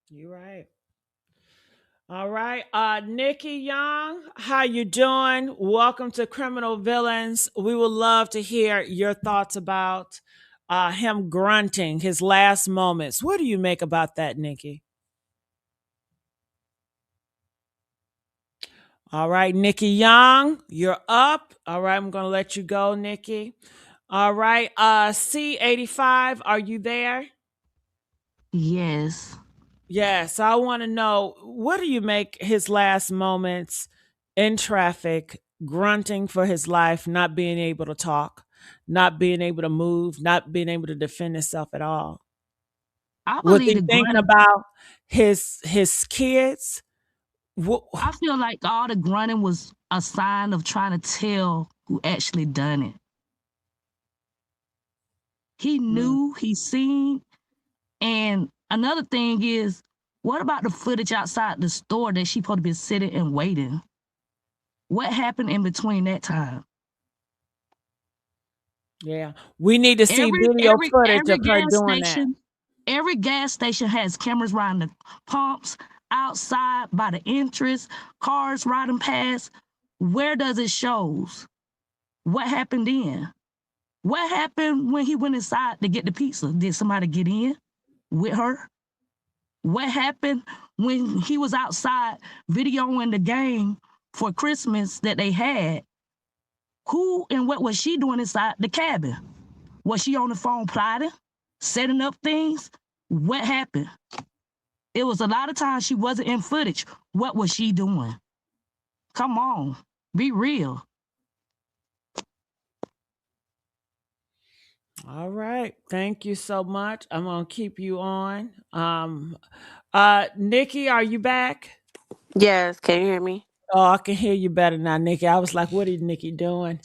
You're right. All right. Nikki Young, how you doing? Welcome to Criminal Villains. We would love to hear your thoughts about him grunting, his last moments. What do you make about that, Nikki? All right, Nikki Young, you're up. All right, I'm going to let you go, Nikki. All right, C85, are you there? Yes. Yes, I want to know, what do you make his last moments in traffic, grunting for his life, not being able to talk, not being able to move, not being able to defend himself at all? I Was believe he the thinking grunting. about his kids? I feel like all the grunting was a sign of trying to tell who actually done it. He knew, he seen, and another thing is, what about the footage outside the store that she supposed to be sitting and waiting? What happened in between that time? Yeah, we need to see video footage of her doing that. Every gas station has cameras around the pumps, outside by the entrance, cars riding past. Where does it shows? What happened then? What happened when he went inside to get the pizza? Did somebody get in with her? What happened when he was outside videoing the game for Christmas that they had? Who and what was she doing inside the cabin? Was she on the phone plotting, setting up things? What happened? It was a lot of times she wasn't in footage. What was she doing? Come on, be real. All right. Thank you so much. I'm going to keep you on. Nikki, are you back? Yes, can you hear me? Oh, I can hear you better now, Nikki. I was like, what is Nikki doing?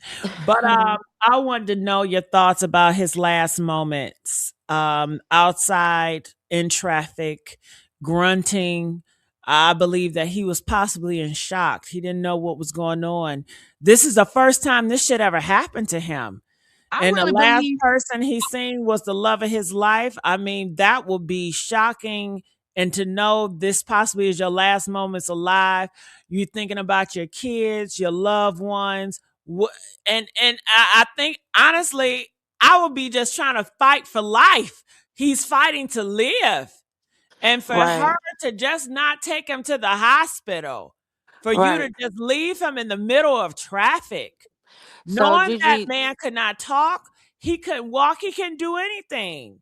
But I wanted to know your thoughts about his last moments outside in traffic, grunting. I believe that he was possibly in shock. He didn't know what was going on. This is the first time this shit ever happened to him. I And the really last believe person he seen was the love of his life. I mean, that would be shocking. And to know this possibly is your last moments alive, you thinking about your kids, your loved ones, and I think honestly, I would be just trying to fight for life. He's fighting to live, and for her Right, to just not take him to the hospital, for you to right. just leave him in the middle of traffic. So Knowing that Gigi, man could not talk, he couldn't walk, he couldn't do anything.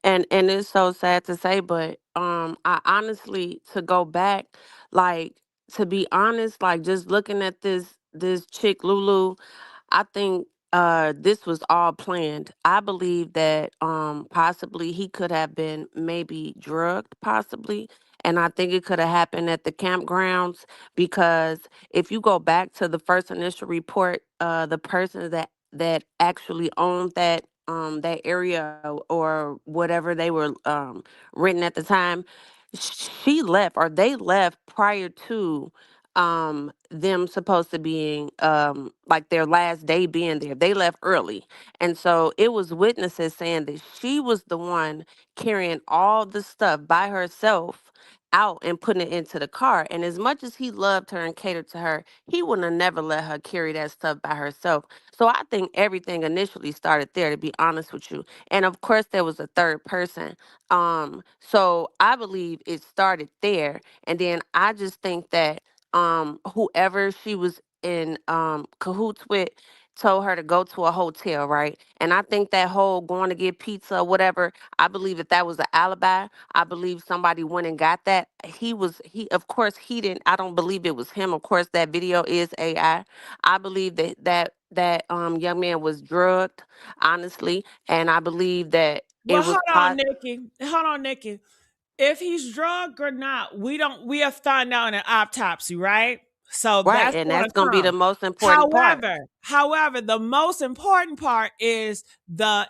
and it's so sad to say, but I honestly, to go back, like, to be honest, like, just looking at this chick Lulu, I think this was all planned. I believe that possibly he could have been maybe drugged, possibly. And I think it could have happened at the campgrounds, because if you go back to the first initial report, the person that actually owned that area or whatever they were renting at the time, she left, or they left prior to them supposed to being like their last day being there. They left early, and so it was witnesses saying that she was the one carrying all the stuff by herself out and putting it into the car. And as much as he loved her and catered to her, he wouldn't have never let her carry that stuff by herself. So I think everything initially started there, to be honest with you. And of course there was a third person. So I believe it started there, and then I just think that whoever she was in cahoots with, told her to go to a hotel, right? And I think that whole going to get pizza or whatever, I believe that that was an alibi. I believe somebody went and got that. Of course, he didn't, I don't believe it was him. Of course, that video is AI. I believe that young man was drugged, honestly. And I believe that Well, it was hold on, pot. Nikki. Hold on, Nikki. If he's drugged or not, we have found out in an autopsy, right? So Right. that's And going that's to going to be the come. most important part. However, the most important part is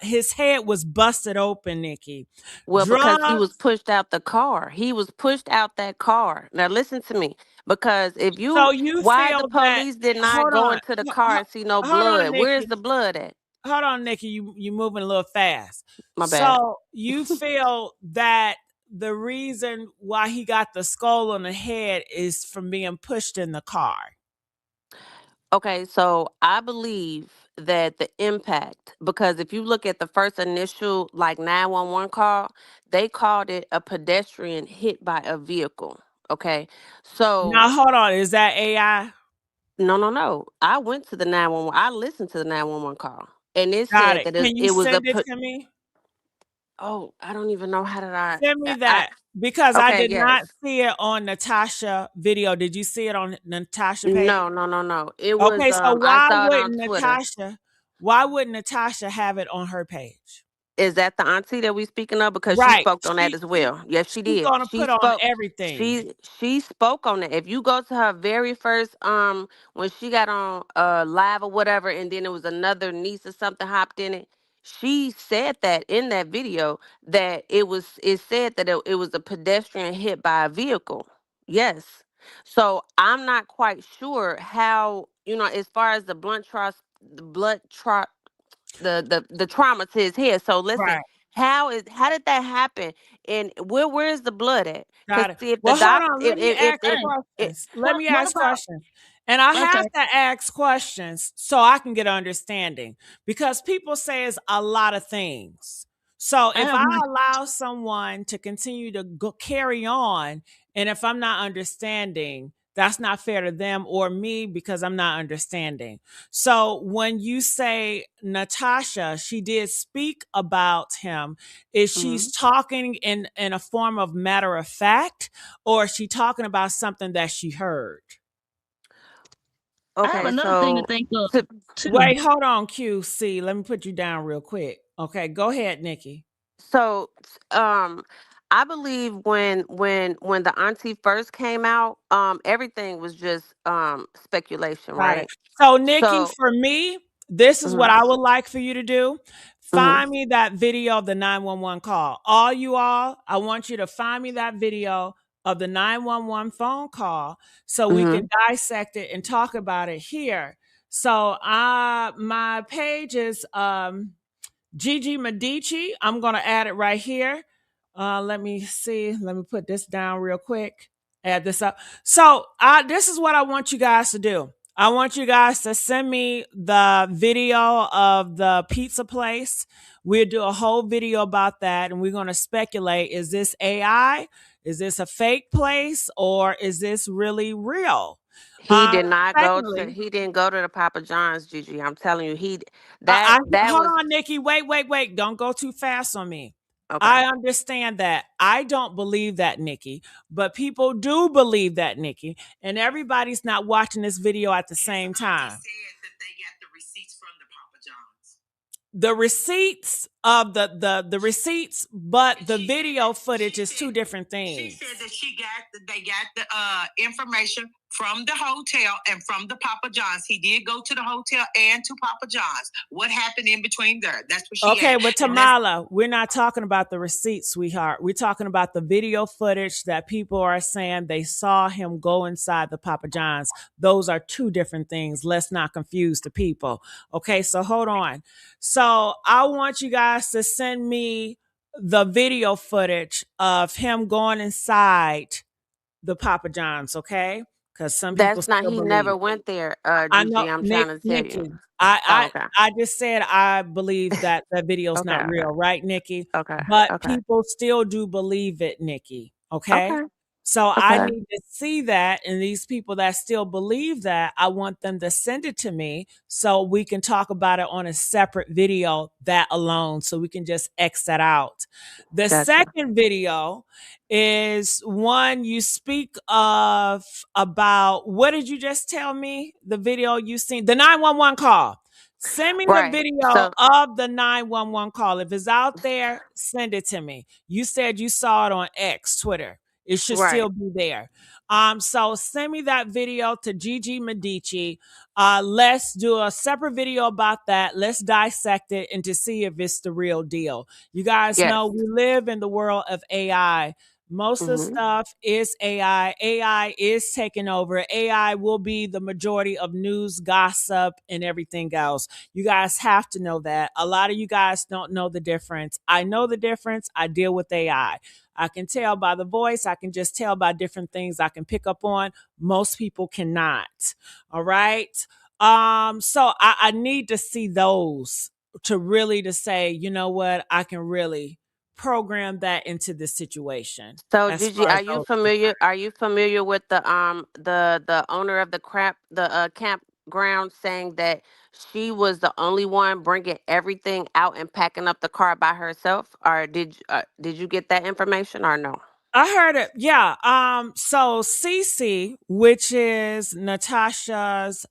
his head was busted open, Nikki. Well, because he was Drugs. pushed out the car. He was pushed out that car. Now listen to me. Because So you why the feel that? police did not Hold go on, into the car and see no hold on, blood? Where's Nikki. the blood at? Hold on, Nikki. You moving a little fast. My bad. So you feel that the reason why he got the skull on the head is from being pushed in the car. Okay, so I believe that the impact, because if you look at the first initial like 911 call, they called it a pedestrian hit by a vehicle. Okay. So Now hold on, is that AI? no, no, no. I went to the 911. I listened to the 911 call, and it Got said it. that Can you it was a send it to me? oh, I don't even know how did Send me I that because I okay, did not yes. see it on Natasha video. Did you see it on Natasha page? No, no, no, no. It was Okay, so I saw it on Twitter. why wouldn't Natasha have it on her page? Is that the auntie that we speaking of? Because she Right. spoke on that as well. Yes, she She's did. gonna She put on spoke. everything. She spoke on it. If you go to her very first when she got on live or whatever, and then it was another niece or something hopped in it. She said that in that video that it said that it was a pedestrian hit by a vehicle. Yes. So I'm not quite sure how, as far as the blood trust the trauma to his head. So listen, Right. how did that happen? And where's the blood at? Because Got it. see, if the Well, hold doc on. Let me ask Hey, questions. Let what me what ask about questions. And I okay? have to ask questions so I can get understanding because people say it's a lot of things. So I if have I one. allow someone to continue to carry on, and if I'm not understanding, that's not fair to them or me because I'm not understanding. So when you say Natasha, she did speak about him. Is she's Mhm. talking in a form of matter of fact, or is she talking about something that she heard? I have Okay, another thing to so think of to too. Wait, hold on, QC. Let me put you down real quick. Okay, go ahead, Nikki. So, I believe when the auntie first came out, everything was just speculation, Got it. right? So, Nikki, So, for me, this is what mhm, I would like for you to do. mhm, Find me that video of the 911 call. All, I want you to find me that video of the 911 phone call so we can mhm. dissect it and talk about it here. So, my page is Gigi Medici. I'm going to add it right here. Let me see. Let me put this down real quick. Add this up. So this is what I want you guys to do. I want you guys to send me the video of the pizza place. We'll do a whole video about that, and we're going to speculate: is this AI? Is this a fake place, or is this really real? He did not go to. Secondly, He didn't go to the Papa John's, Gigi. I'm telling you, that hold was on, Nikki. Wait. Don't go too fast on me. okay. I understand that. I don't believe that, Nikki, but people do believe that, Nikki, and everybody's not watching this video at the same time. Said that they got the receipts from the Papa John's. The receipts of the receipts, but the video footage is two different She things. said that they got the information from the hotel and from the Papa John's. He did go to the hotel and to Papa John's. What happened in between there? That's what she Okay, asked. but Tamala, we're not talking about the receipts, sweetheart. We're talking about the video footage that people are saying they saw him go inside the Papa John's. Those are two different things. Let's not confuse the people. Okay, so hold on. So I want you guys to send me the video footage of him going inside the Papa John's, okay? Because some people That's not. still He believe. never went there, I know, Gigi. I'm trying to tell you. Nikki. Oh, okay, I just said I believe that that video is okay, not okay, real, right, Nikki? okay, But okay, people still do believe it, Nikki. Okay. okay. So I Okay. need to see that. And these people that still believe that, I want them to send it to me so we can talk about it on a separate video, that alone, so we can just X that out. The Gotcha. second video is one you speak of about, what did you just tell me? The video you seen, the 911 call. Send me the Right. video So of the 911 call. If it's out there, send it to me. You said you saw it on X, Twitter. It should right. still be there. So send me that video to Gigi Medici. Let's do a separate video about that. Let's dissect it and to see if it's the real deal. You guys Yes. know we live in the world of AI. Most of the Mhm. stuff is AI. AI is taking over. AI will be the majority of news, gossip, and everything else. You guys have to know that. A lot of you guys don't know the difference. I know the difference. I deal with AI. I can tell by the voice. I can just tell by different things I can pick up on. Most people cannot. All right. So I need to see those to really to say, you know what, I can really program that into this situation So as Gigi, far as those are concerned. are you familiar with the owner of the campground saying that she was the only one bringing everything out and packing up the car by herself? Or did you get that information or no? I heard it. Yeah. So Cece, which is Natasha's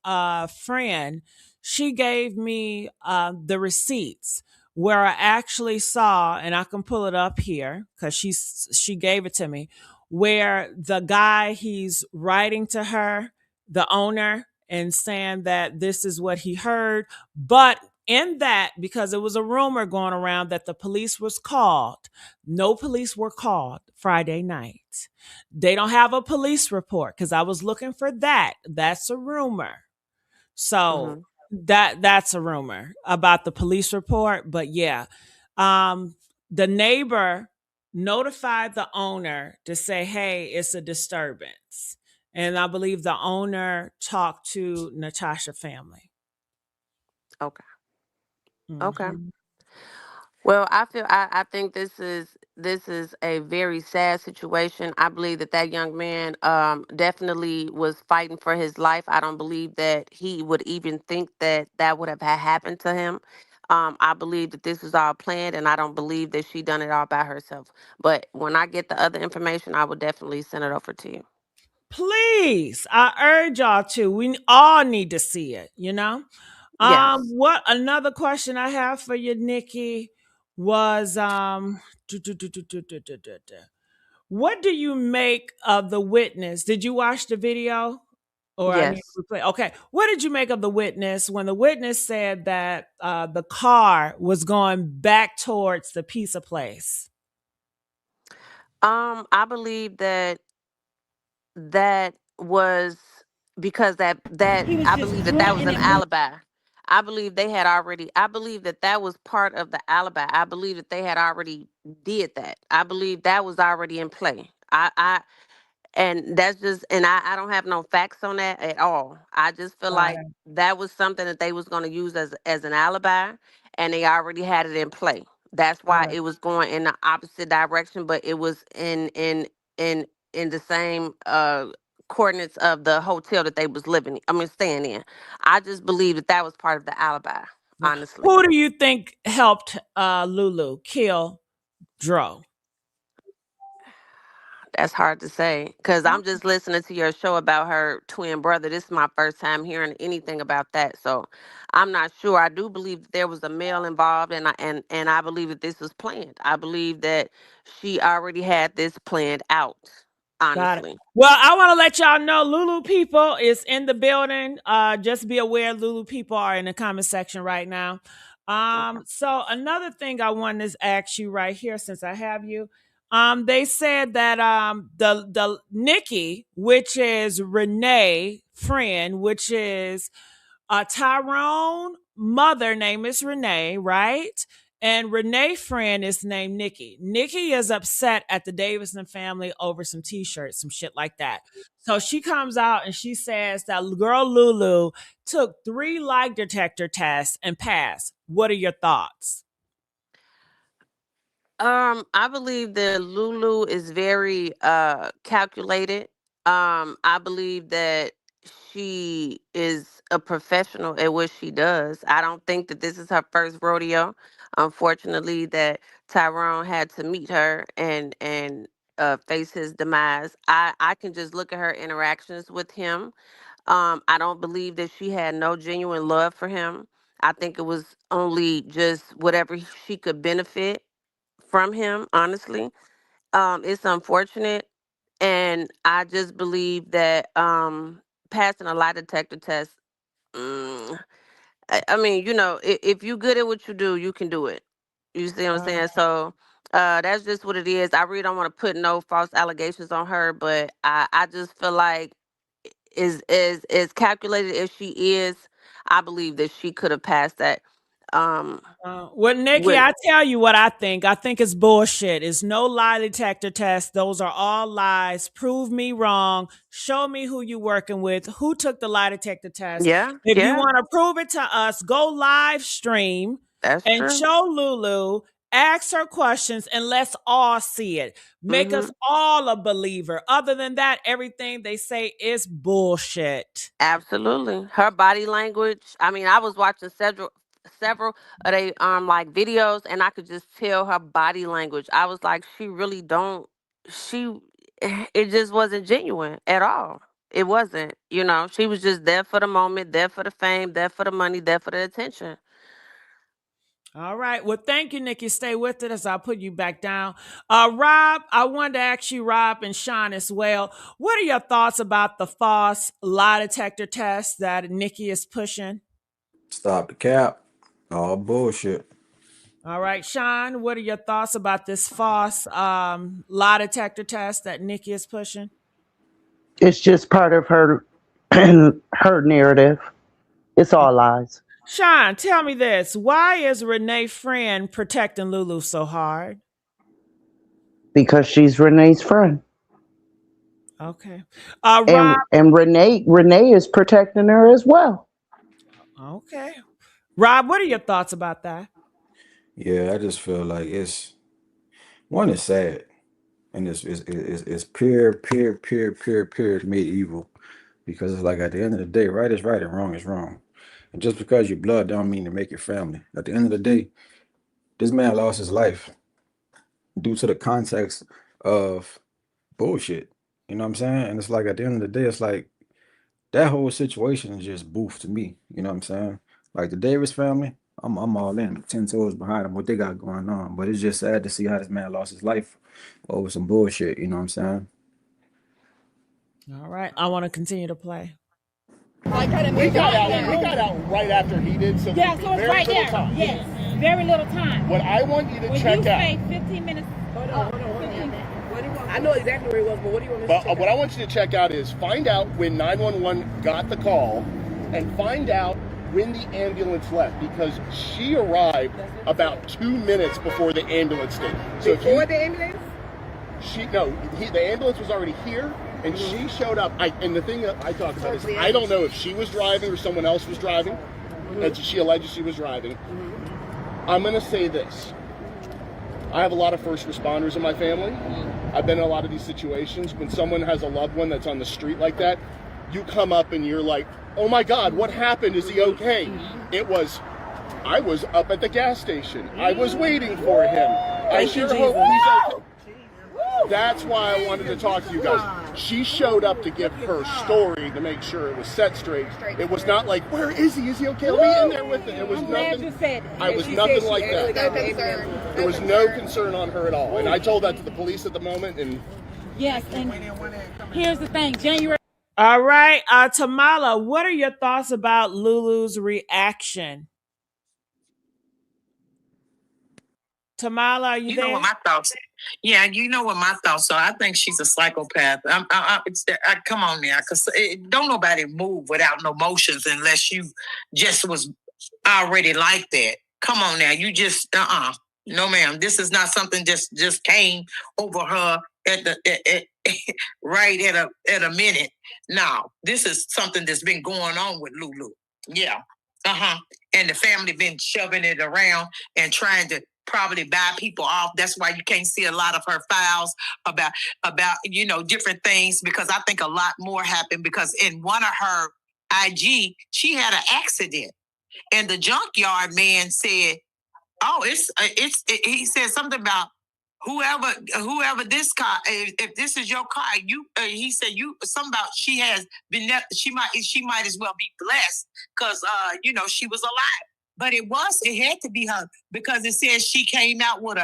friend, she gave me the receipts where I actually saw, and I can pull it up here because she gave it to me, where the guy, he's writing to her, the owner, and saying that this is what he heard. But in that, because it was a rumor going around that the police was called, no police were called Friday night. They don't have a police report because I was looking for that. That's a rumor. So Mhm. that's a rumor about the police report. But yeah, the neighbor notified the owner to say, "Hey, it's a disturbance," and I believe the owner talked to Natasha family. Okay. Okay. Mhm. Well, I think this is a very sad situation. I believe that that young man definitely was fighting for his life. I don't believe that he would even think that that would have happened to him. I believe that this was all planned, and I don't believe that she done it all by herself. But when I get the other information, I will definitely send it over to you. Please, I urge y'all to. We all need to see it, you know? Yes. What another question I have for you, Nikki, was du- du- du- du- du- du- du- du- du. What do you make of the witness? Did you watch the video? Or I need Yes. to replay. Okay. What did you make of the witness when the witness said that the car was going back towards the pizza place? I believe that that was because that He was I just believe that that was grunting an and moving. alibi. I believe that that was part of the alibi. I believe that they had already did that. I believe that was already in play. And that's just and I don't have no facts on that at all. I just feel Got like it. that was something that they was going to use as an alibi, and they already had it in play. That's why Got it. it was going in the opposite direction, but it was in in the same coordinates of the hotel that they was staying in. I just believe that that was part of the alibi, Yeah. honestly. Who do you think helped Lulu kill Dro? That's hard to say because I'm just listening to your show about her twin brother. This is my first time hearing anything about that, so I'm not sure. I do believe that there was a male involved, and I believe that this was planned. I believe that she already had this planned out. Got it. Honestly, Well, I want to let y'all know Lulu people is in the building. Just be aware Lulu people are in the comment section right now. okay. So another thing I wanted to ask you right here, since I have you, they said that the Nikki, which is Renee friend, which is Tyrone mother name is Renee, right? And Renee friend is named Nikki. Nikki is upset at the Davidson family over some t-shirts, some shit like that. So she comes out and she says that girl Lulu took 3 lie detector tests and passed. What are your thoughts? I believe that Lulu is very calculated. I believe that she is a professional at what she does. I don't think that this is her first rodeo. Unfortunately, that Tyrone had to meet her and face his demise. I can just look at her interactions with him. I don't believe that she had no genuine love for him. I think it was only just whatever she could benefit from him, honestly. It's unfortunate. And I just believe that passing a lie detector test, mm, I mean, if you good at what you do, you can do it. You see what I'm saying? So that's just what it is. I really don't want to put no false allegations on her, but I just feel like is calculated as she is, I believe that she could have passed that. Um, Well, Nikki, with I tell you what I think. I think it's bullshit. It's no lie detector test. Those are all lies. Prove me wrong. Show me who you working with. Who took the lie detector test? yeah, If you yeah, want to prove it to us, go live stream that's and true. show Lulu. Ask her questions and let's all see it. Make Hmm. us all a believer. Other than that, everything they say is bullshit. Absolutely. Her body language. I mean, I was watching several of they like videos and I could just tell her body language. I was like, she really don't she it just wasn't genuine at all. It wasn't. She was just there for the moment, there for the fame, there for the money, there for the attention. All right. Well, thank you, Nikki. Stay with it as I put you back down. Rob, I wanted to ask you, Rob and Sean as well. What are your thoughts about the false lie detector test that Nikki is pushing? Stop the cap. All bullshit. All right, Sean, what are your thoughts about this false lie detector test that Nikki is pushing? It's just part of her her narrative. It's all lies Sean, tell me this. Why is Renee Friend protecting Lulu so hard? because she's Renee's friend. Okay. Rob, And Renee is protecting her as well. okay. Rob, what are your thoughts about that? Yeah, I just feel like it's sad. And it's pure medieval. Because it's like at the end of the day, right is right and wrong is wrong. And just because you're blood don't mean to make your family. At the end of the day, this man lost his life due to the context of bullshit. You know what I'm saying? And it's like at the end of the day, it's like that whole situation is just boof to me. You know what I'm saying? Like the Davis family, I'm all in, 10 toes behind them, what they got going on. But it's just sad to see how this man lost his life over some bullshit. You know what I'm saying? All right. I want to continue to play. We got out right after he did, so Yeah, so it's very right little there. time. Yes, very little time. What I want you to When check you out. say 15 minutes, Hold on. 15 I know exactly where he was, but what do you want me to But check out? what I want you to check out is find out when 911 got the call and find out when the ambulance left, because she arrived about 2 minutes before the ambulance did. So Before the ambulance? the ambulance was already here and she showed up. And the thing that I talk about is I don't know if she was driving or someone else was driving. And she alleges she was driving. I'm going to say this. I have a lot of first responders in my family. I've been in a lot of these situations. When someone has a loved one that's on the street like that, you come up and you're like, oh my God, what happened? Is he okay? I was up at the gas station. I was waiting for him. I sure hope he's okay. That's why I wanted to talk to you guys. She showed up to give her story to make sure it was set straight. It was not like, where is he? Is he okay? Let me in there with it. It was I'm glad nothing. you said it. I was nothing like that. There was no concern on her at all. And I told that to the police at the moment. And Yes, and here's the thing. January. All right. Tamala, what are your thoughts about Lulu's reaction? Tamala, are you You know there? what my thoughts? Yeah, you know what my thoughts are. I think she's a psychopath. Come on now, because don't nobody move without no motions unless you just was already like that. Come on now, you just no, ma'am. This is not something just came over her at the right at a minute. No, this is something that's been going on with Lulu. Yeah, and the family been shoving it around and trying to probably buy people off. That's why you can't see a lot of her files about different things, because I think a lot more happened, because in one of her IG, she had an accident, and the junkyard man said, "Oh, he said something about whoever this car, if this is your car, he said something about she might as well be blessed, because she was alive, but it had to be her, because it says she came out with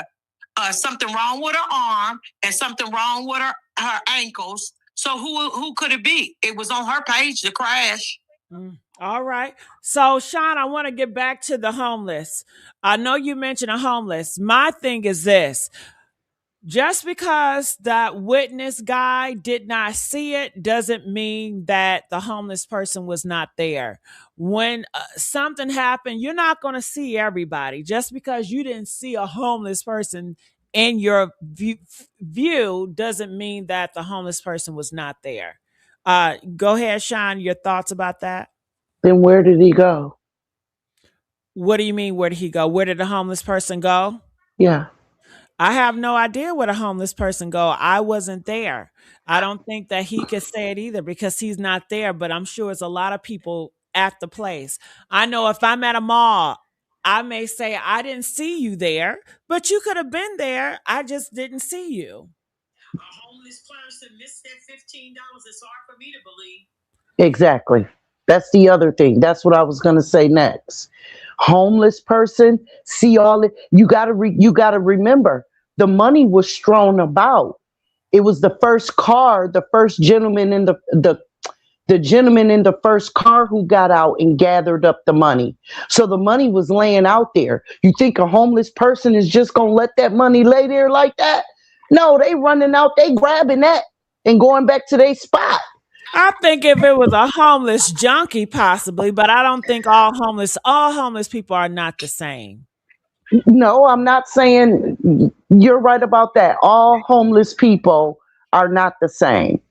something wrong with her arm and something wrong with her ankles. So who could it be? It was on her page, the crash." All right. So, Sean, I want to get back to the homeless. I know you mentioned a homeless. My thing is this. Just because that witness guy did not see it doesn't mean that the homeless person was not there. When something happened, you're not going to see everybody. Just because you didn't see a homeless person in your view doesn't mean that the homeless person was not there. Go ahead, Sean, your thoughts about that? Then where did he go? What do you mean, where did he go? Where did the homeless person go? Yeah. I have no idea where the homeless person go. I wasn't there. I don't think that he could say it either, because he's not there, but I'm sure it's a lot of people at the place. I know if I'm at a mall, I may say, I didn't see you there, but you could have been there. I just didn't see you. A homeless person missed that $15. It's hard for me to believe. Exactly. That's the other thing. That's what I was going to say next. Homeless person, see all it. You got to remember, the money was strewn about. It was the first car, the first gentleman in the gentleman in the first car who got out and gathered up the money. So the money was laying out there. You think a homeless person is just going to let that money lay there like that? No, they running out, they grabbing that and going back to their spot. I think if it was a homeless junkie, possibly, but I don't think all homeless people are not the same. No, I'm not saying, you're right about that. All homeless people are not the same.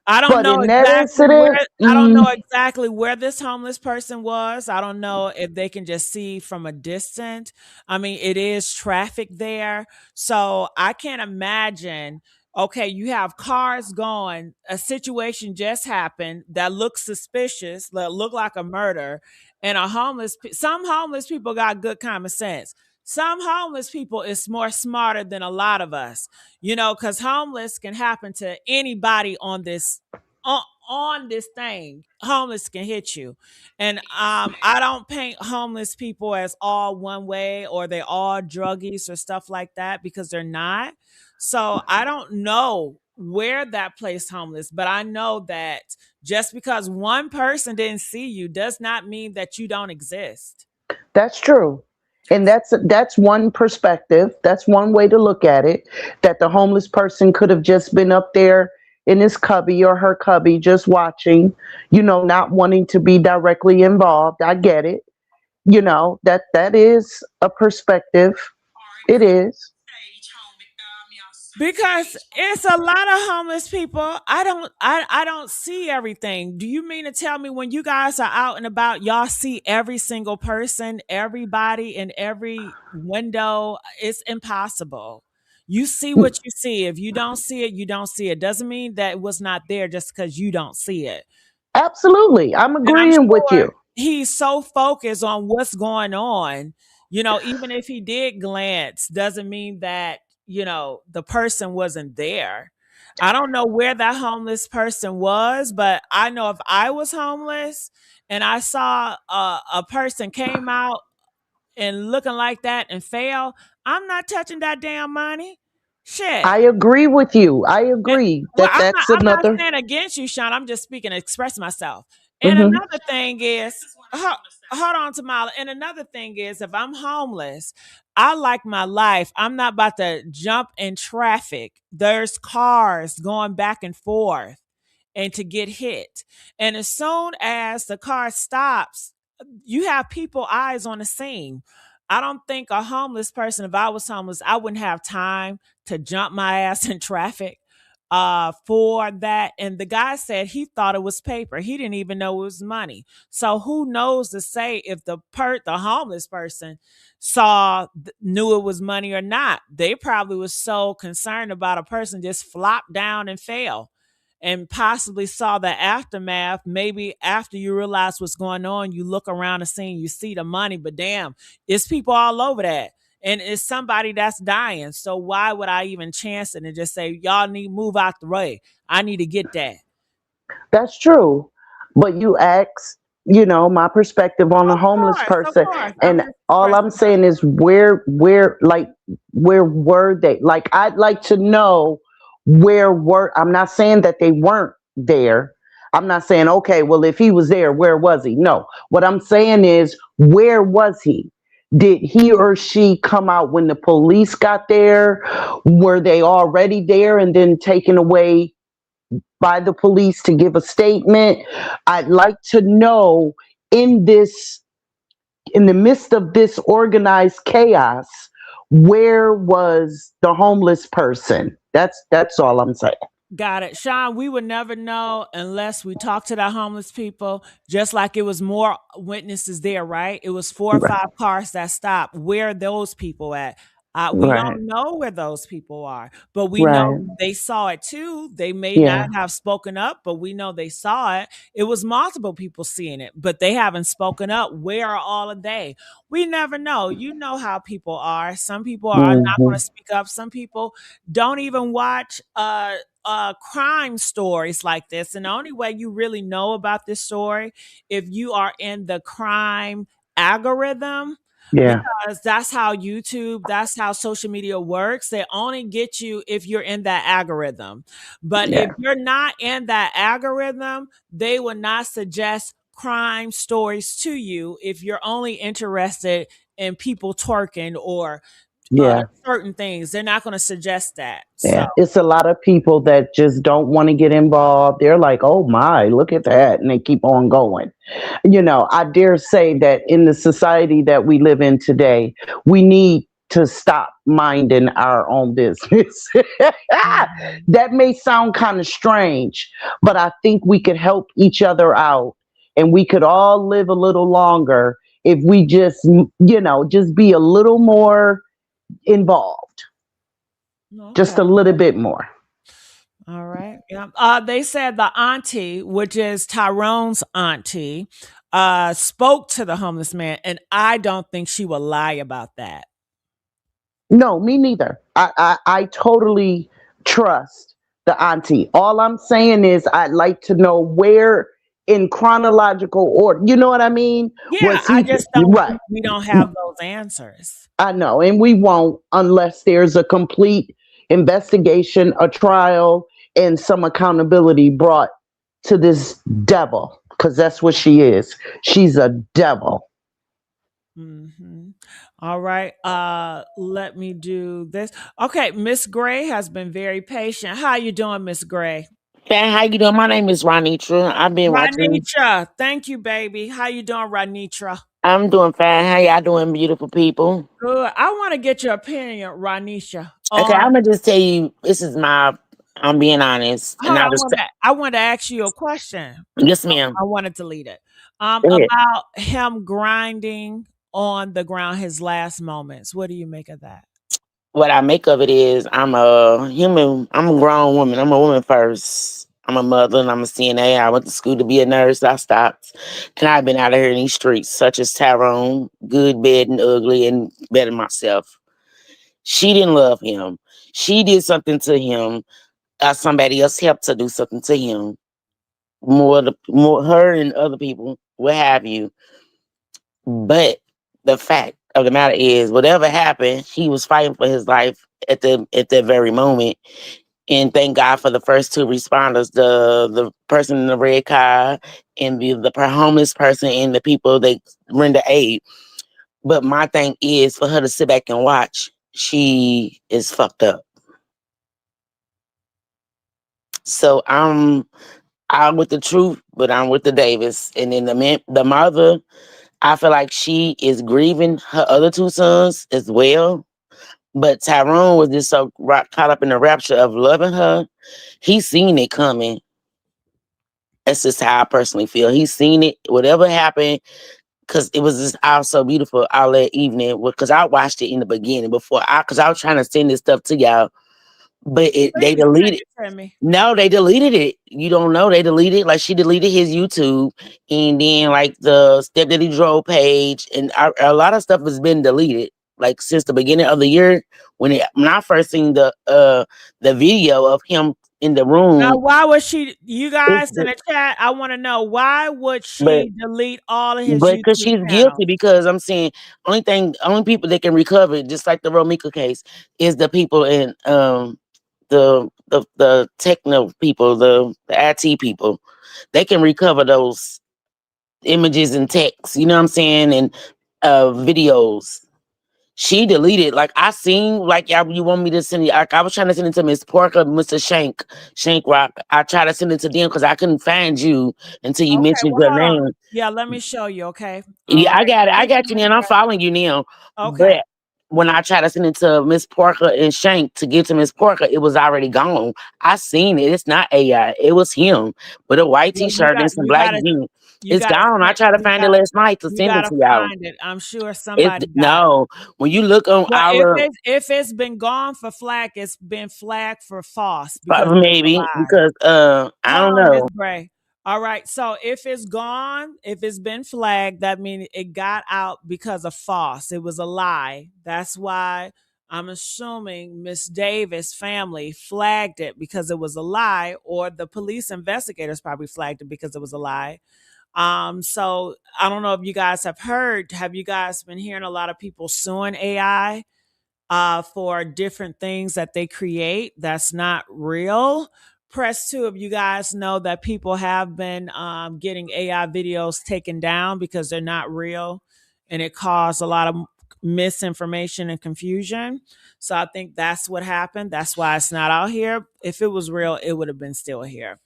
I don't But know in that exactly where incident, I don't know exactly where this homeless person was. I don't know if they can just see from a distance. I mean, it is traffic there. So I can't imagine. Okay, you have cars going, a situation just happened that looks suspicious, that look like a murder, and some homeless people got good common sense. Some homeless people is more smarter than a lot of us, because homeless can happen to anybody on this thing. Homeless can hit you. And I don't paint homeless people as all one way or they all druggies or stuff like that, because they're not. So I don't know where that place homeless, but I know that just because one person didn't see you does not mean that you don't exist. that's true. And that's one perspective. That's one way to look at it. That the homeless person could have just been up there in his cubby or her cubby just watching, not wanting to be directly involved. I get it. That is a perspective. It is. Because it's a lot of homeless people. I don't see everything. Do you mean to tell me when you guys are out and about, y'all see every single person, everybody in every window? It's impossible. You see what you see. If you don't see it, you don't see it. Doesn't mean that it was not there just because you don't see it. Absolutely. I'm And I'm agreeing with sure you. he's so focused on what's going on. Even if he did glance, doesn't mean that, the person wasn't there. I don't know where that homeless person was, but I know if I was homeless and I saw a person came out and looking like that and fell, I'm not touching that damn money. Shit. I agree with you. I And, agree well, that I'm not. that's I'm not another. saying against you, Sean. I'm just speaking to express myself. And Mhm. another thing is, hold on, Tamala. And another thing is, if I'm homeless, I like my life. I'm not about to jump in traffic. There's cars going back and forth, and to get hit. And as soon as the car stops, you have people eyes on the scene. I don't think a homeless person, if I was homeless, I wouldn't have time to jump my ass in traffic. for that. And the guy said he thought it was paper. He didn't even know it was money. So who knows to say if the homeless person knew it was money or not. They probably was so concerned about a person just flopped down and fell, and possibly saw the aftermath. Maybe after you realize what's going on, you look around the scene, you see the money, but damn, it's people all over that. And it's somebody that's dying. So why would I even chance it and just say, y'all need to move out the way? I need to get that. That's true. But you ask, my perspective on the homeless Of person. course. I'm And just all I'm saying is where were they? Like, I'd like to know I'm not saying that they weren't there. I'm not saying, okay, well, if he was there, where was he? No. What I'm saying is, where was he? Did he or she come out when the police got there? Were they already there and then taken away by the police to give a statement? I'd like to know, in the midst of this organized chaos, where was the homeless person? That's all I'm saying. Got it. Sean, we would never know unless we talk to the homeless people, just like it was more witnesses there, right? It was 4 or Right. 5 cars that stopped. Where are those people at? We Right. don't know where those people are, but we know Right. they saw it too. They may not Yeah. have spoken up, but we know they saw it. It was multiple people seeing it, but they haven't spoken up. Where are all of they? We never know. You know how people are. Some people are not going Hmm. to speak up. Some people don't even watch crime stories like this. And the only way you really know about this story, if you are in the crime algorithm, Yeah. because that's how YouTube, that's how social media works. They only get you if you're in that algorithm. But if Yeah. you're not in that algorithm, they will not suggest crime stories to you if you're only interested in people twerking or Yeah. certain things. They're not going to suggest that. So Yeah. It's a lot of people that just don't want to get involved. They're like, oh my, look at that. And they keep on going. I dare say that in the society that we live in today, we need to stop minding our own business. mhm. That may sound kind of strange, but I think we could help each other out, and we could all live a little longer if we just be a little more involved, just Okay. a little bit more. All right. Yeah. They said the auntie, which is Tyrone's auntie, spoke to the homeless man, and I don't think she will lie about that. No, me neither. I totally trust the auntie. All I'm saying is I'd like to know where in chronological order. You know what I mean? Yeah, Was I he just don't right? think we don't have those answers. I know, and we won't unless there's a complete investigation, a trial, and some accountability brought to this devil, because that's what she is. She's a devil. hmm All right. Let me do this. Okay, Miss Gray has been very patient. How you doing, Miss Gray? Fan, how you doing? My name is Ronitra. I've been watching. Ranitra. Thank you, baby. How you doing, Ranitra? I'm doing fine. How y'all doing, beautiful people? Good. I want to get your opinion, Ranisha, Okay, I'm on gonna just tell you. This is my. I'm being honest, and hold on, I just. I want to ask you a question. Yes, ma'am. I wanted to lead it. Go ahead. About him grinding on the ground his last moments. What do you make of that? What I make of it is, I'm a human. I'm a grown woman. I'm a woman first. I'm a mother and I'm a CNA. I went to school to be a nurse. I stopped, and I've been out of here in these streets, such as Tyrone, good, bad, and ugly, and better myself. She didn't love him. She did something to him. Somebody else helped to do something to him. More her and other people, what have you. But the fact of the matter is, whatever happened, he was fighting for his life at that very moment. And thank God for the first two responders, the person in the red car and the homeless person and the people that render aid. But my thing is for her to sit back and watch. She is fucked up. So I'm with the truth, but I'm with the Davis. And then the mother, I feel like she is grieving her other two sons as well. But Tyrone was just so caught up in the rapture of loving her. He seen it coming. That's just how I personally feel. He seen it, whatever happened, because it was just all so beautiful all that evening. Because I watched it in the beginning because I was trying to send this stuff to y'all, but they Please send deleted. it to me. No, they deleted it. You don't know they deleted. Like she deleted his YouTube, and then like the Step That He Drove page, and a lot of stuff has been deleted. Like since the beginning of the year, when I first seen the video of him in the Now, room, why would she? You it's guys in the chat, I want to know why would but she delete all of his but because YouTube she's channels? guilty, because I'm saying only people that can recover, just like the Romika case, is the people in the techno people, the IT people. They can recover those images and text, you know what I'm saying, and videos. She deleted, like I seen, like you want me to send it. I was trying to send it to Miss Parker, Mr. Shank Rock. I tried to send it to them because I couldn't find you until you Okay, mentioned well, your hold on. name. Yeah, let me show you. Okay, all Yeah, I right. got it. I Thank got you, you Miss now, and I'm Brett. following you now. Okay, But when I tried to send it to Miss Parker and Shank to give to Miss Parker, it was already gone. I seen it. It's not AI. It was him with a white well, t-shirt and some you black gotta, jeans. you It's gotta, gone. I tried to find it last night to you send it gotta to y'all. find it. I'm sure It's somebody got it. no. When you look on Well, our if it's been gone for flag, it's been flagged for false because it was a maybe lie. because I Hold don't on, Miss know. Bray. All right. So if it's gone, if it's been flagged, that means it got out because of false. It was a lie. That's why I'm assuming Miss Davis family flagged it because it was a lie, or the police investigators probably flagged it because it was a lie. So I don't know if you guys have heard. Have you guys been hearing a lot of people suing AI? For different things that they create that's not real. Press two if you guys know that people have been getting AI videos taken down because they're not real and it caused a lot of misinformation and confusion. So I think that's what happened. That's why it's not out here. If it was real, it would have been still here.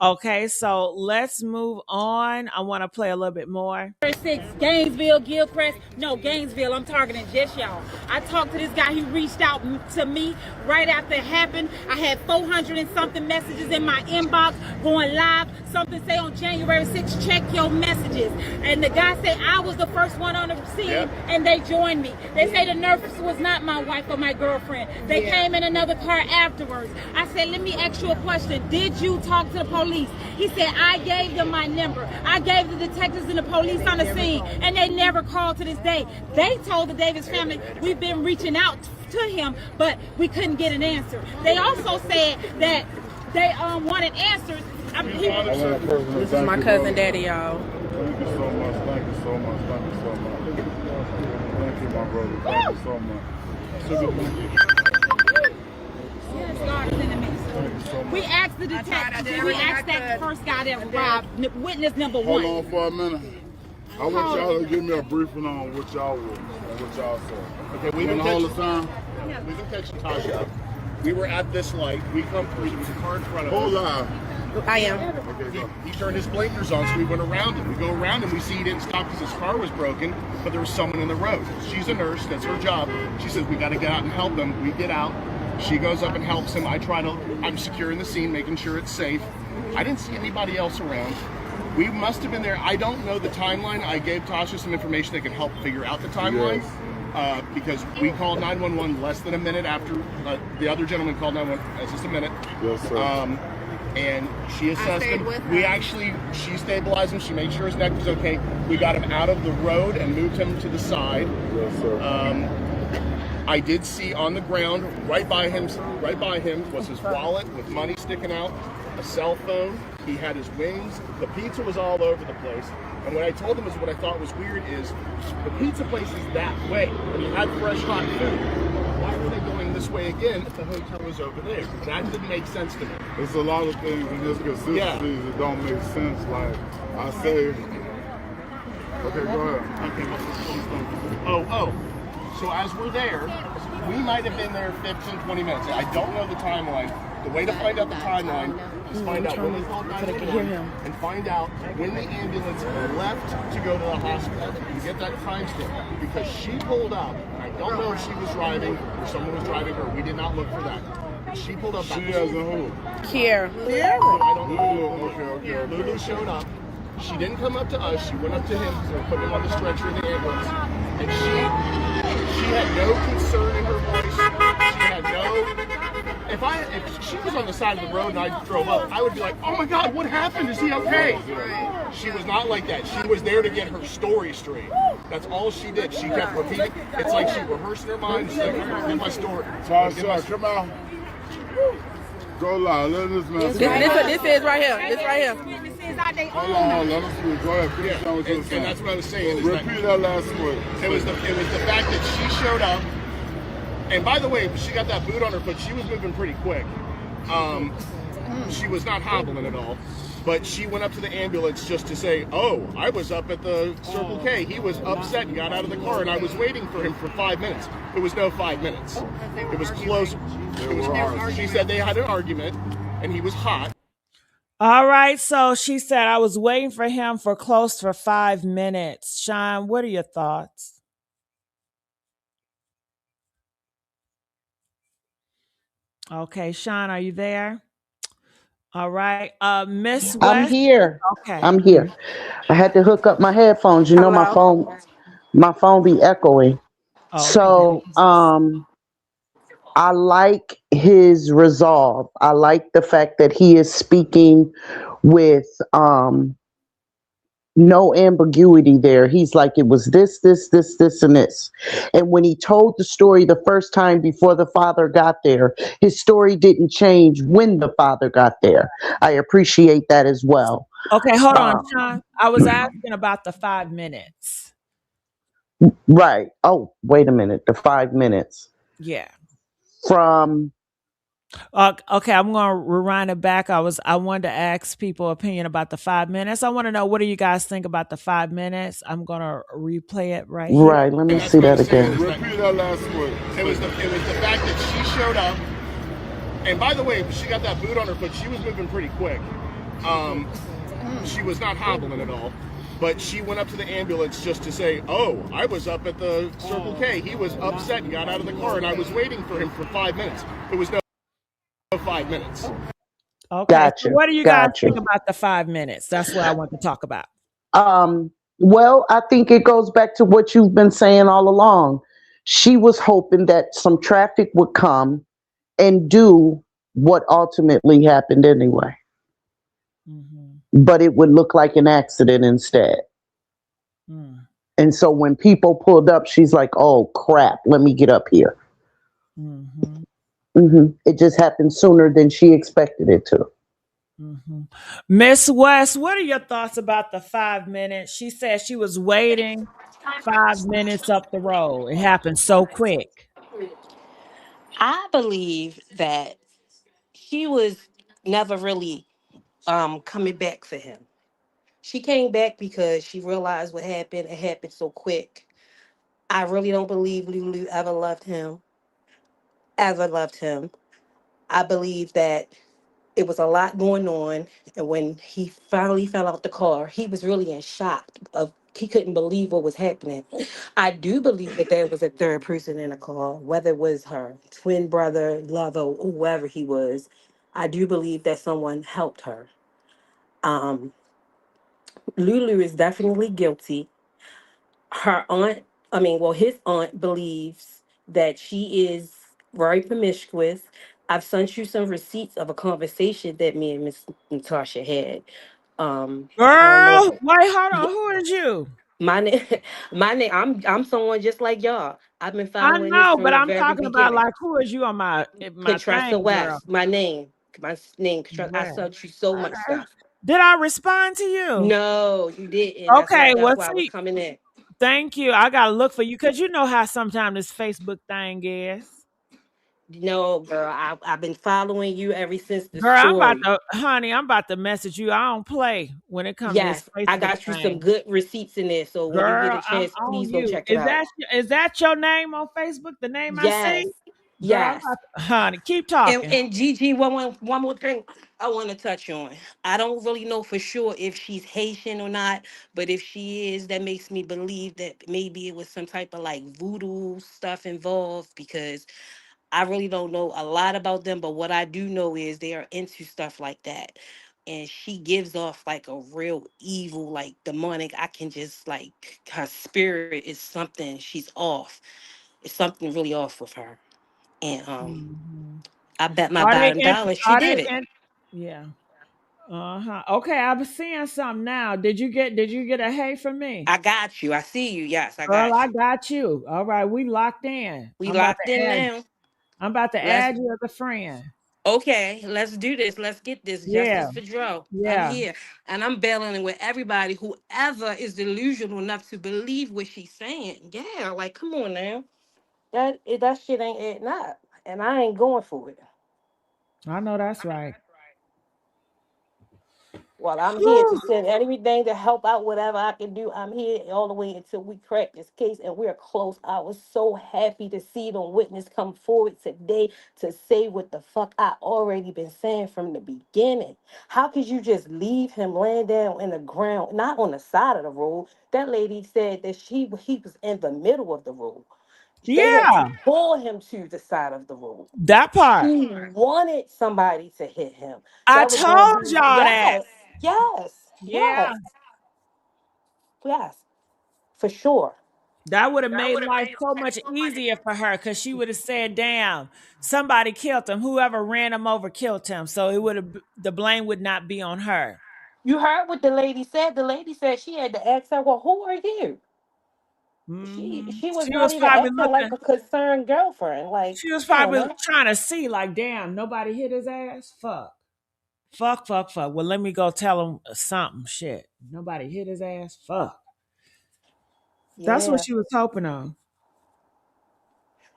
Okay, so let's move on. I want to play a little bit more. 6 Gainesville, Gilchrist. No, Gainesville. I'm targeting just y'all. I talked to this guy. He reached out to me right after it happened. I had 400 and something messages in my inbox going live. Something say on January 6th, check your messages. And the guy said I was the first one on the scene, and they joined me. They say the nurse was not my wife or my girlfriend. They came in another car afterwards. I said, let me ask you a question. Did you talk to the police? He said, I gave them my number. I gave the detectives and the police on the scene, and they never called to this day. They told the Davis family, we've been reaching out to him, but we couldn't get an answer. They also said that they wanted answers. This is my cousin Daddy, y'all. Thank you so much. Thank you so much. Thank you so much. Thank you, my brother. Thank you so much. So good to meet you. Yes, God is in the midst. We asked the detective. We asked that first guy that robbed, witness number 1. Hold on for a minute. I want y'all to give me a briefing on what y'all were and what y'all saw. Okay, we've been catching Tasha up. We were at this light. We come through. There was a car in front of us. Hold on. I am. Okay, He turned his blinkers on, so we went around him. We go around him. We see he didn't stop because his car was broken, but there was someone in the road. She's a nurse. That's her job. She says, we got to get out and help him. We get out. She goes up and helps him. I'm securing the scene, making sure it's safe. I didn't see anybody else around. We must have been there. I don't know the timeline. I gave Tasha some information that could help figure out the timeline. Yes. Because we called 911 less than a minute after the other gentleman called 911. Just a minute. Yes, sir. And she assessed him. She stabilized him. She made sure his neck was okay. We got him out of the road and moved him to the side. Yes, sir. I did see on the ground, right by him was his wallet with money sticking out, a cell phone. He had his wings. The pizza was all over the place. And what I told him is what I thought was weird is the pizza place is that way, and he had fresh hot food. Why were they going this way again if the hotel was over there? That didn't make sense to me. There's a lot of things in this consistencies that don't make sense. Like I say, okay, go ahead. Oh. So as we're there, we might have been there 15, 20 minutes. I don't know the timeline. The way to find out the timeline is find out when they called 911 and find out when the ambulance left to go to the hospital and get that timestamp. Because she pulled up, and I don't know if she was driving or someone was driving her. We did not look for that. She pulled up. She as a who? Here. I don't know. Lulu, okay. Lulu showed up. She didn't come up to us. She went up to him because they were putting him on the stretcher in the ambulance. And she had no concern in her voice. She had no. If she was on the side of the road and I drove up, I would be like, oh my God, what happened? Is he okay? She was not like that. She was there to get her story straight. That's all she did. She kept repeating. It's like she rehearsed in her mind. She's like, get my story. Tasha, come on. Go loud. Let this man This is right here. This right here. Hold on. Let us speak. Go ahead. Finish on what you were saying. And that's what I was saying. Repeat that last word. It was the fact that she showed up. And by the way, she got that boot on her foot. She was moving pretty quick. She was not hobbling at all. But she went up to the ambulance just to say, oh, I was up at the Circle K. He was upset and got out of the car, and I was waiting for him for 5 minutes. It was no 5 minutes. It was close. She said they had an argument, and he was hot. All right, so she said I was waiting for him for close for 5 minutes. Sean, what are your thoughts? Okay, Sean, are you there? All right. Miss West. I'm here. Okay. I'm here. I had to hook up my headphones. You know, my phone be echoing. Okay. So I like his resolve. I like the fact that he is speaking with no ambiguity there. He's like, it was this, and this. And when he told the story the first time before the father got there, his story didn't change when the father got there. I appreciate that as well. Okay, hold on, Sean. I was asking about the 5 minutes. Right. Oh, wait a minute. The 5 minutes. Yeah. From okay, I'm gonna rewind it back. I wanted to ask people opinion about the 5 minutes. I want to know, what do you guys think about the 5 minutes? I'm gonna replay it right here. Right, let me see that again. Repeat that last word. It was the fact that she showed up. And by the way, she got that boot on her foot. She was moving pretty quick. She was not hobbling at all. But she went up to the ambulance just to say, oh, I was up at the Circle K. He was upset and got out of the car, and I was waiting for him for 5 minutes. It was no 5 minutes. Okay. Gotcha. So what do you guys think about the 5 minutes? That's what I want to talk about. Well, I think it goes back to what you've been saying all along. She was hoping that some traffic would come and do what ultimately happened anyway. Mm-hmm. But it would look like an accident instead. Mm. And so when people pulled up, she's like, oh, crap, let me get up here. Mm-hmm. Mm-hmm. It just happened sooner than she expected it to. Mm-hmm. Miss West, what are your thoughts about the 5 minutes? She said she was waiting 5 minutes up the road. It happened so quick. I believe that she was never really coming back for him. She came back because she realized what happened. It happened so quick. I really don't believe Lulu ever loved him. I believe that it was a lot going on, and when he finally fell out the car, he was really in shock. He couldn't believe what was happening. I do believe that there was a third person in the car, whether it was her twin brother, lover, or whoever he was. I do believe that someone helped her. Lulu is definitely guilty. His aunt believes that she is very promiscuous. I've sent you some receipts of a conversation that me and Miss Natasha had. Girl, wait, hold on. Who is you? My name, I'm someone just like y'all. I've been I following this know, from but the I'm very talking about, beginning. like, who is you on my Contressa thing, West, girl? my name, Contressa. I sent you so much stuff. Did I respond to you? No, you didn't. Okay, that's why I was coming in. Thank you. I gotta look for you because you know how sometimes this Facebook thing is. No, girl, I've been following you ever since the Girl, story. I'm about to message you. I don't play when it comes to this Facebook I got you thing. some good receipts in there. So when you get a chance, please go check it out. Is that your name on Facebook? The name I see? Girl, I'm Yes. about to, honey, keep And, talking. and Gigi, one more thing I want to touch on. I don't really know for sure if she's Haitian or not, but if she is, that makes me believe that maybe it was some type of like voodoo stuff involved because I really don't know a lot about them. But what I do know is they are into stuff like that. And she gives off like a real evil, like demonic. I can just like her spirit is something. She's off. It's something really off with her. And Mhm. I bet my Are they bottom in? dollar she Are did they it. in? Yeah. Uh-huh. Okay, I'm seeing something now. Did you get a hey from me? I got you. I see you. Yes, I Girl, got I you. got you. All right, we locked in. We locked in Add now. I'm about to Let's add you as a friend. okay. Let's do this. Let's get this Yeah. justice for Joe. I'm Yeah. here, and I'm bailing with everybody. Whoever is delusional enough to believe what she's saying. Yeah, like come on now. That shit ain't adding up, and I ain't going for it. I know that's right. Well, I'm here to Whew. send everything to help out whatever I can do. I'm here all the way until we crack this case, and we're close. I was so happy to see the witness come forward today to say what the fuck I already been saying from the beginning. How could you just leave him laying down in the ground, not on the side of the road? That lady said that he was in the middle of the road. They had to Yeah, pull him to the side of the road. that part. She wanted somebody to hit him. I That was going told to be y'all that. yes, yes, Yeah. yes, yes, for sure. That would have made life so much easier for her because she would have said, damn, somebody killed him. Whoever ran him over killed him. So it would have the blame would not be on her. You heard what the lady said. The lady said she had to ask her, "Well, who are you?" She was She not was even probably acting like looking, a concerned girlfriend. Like, she was come on, probably man. trying to see, like, damn, nobody hit his ass. Fuck. Fuck, fuck, fuck. Well, let me go tell him something. Shit. Nobody hit his ass. Fuck. That's what Yeah, she was hoping on.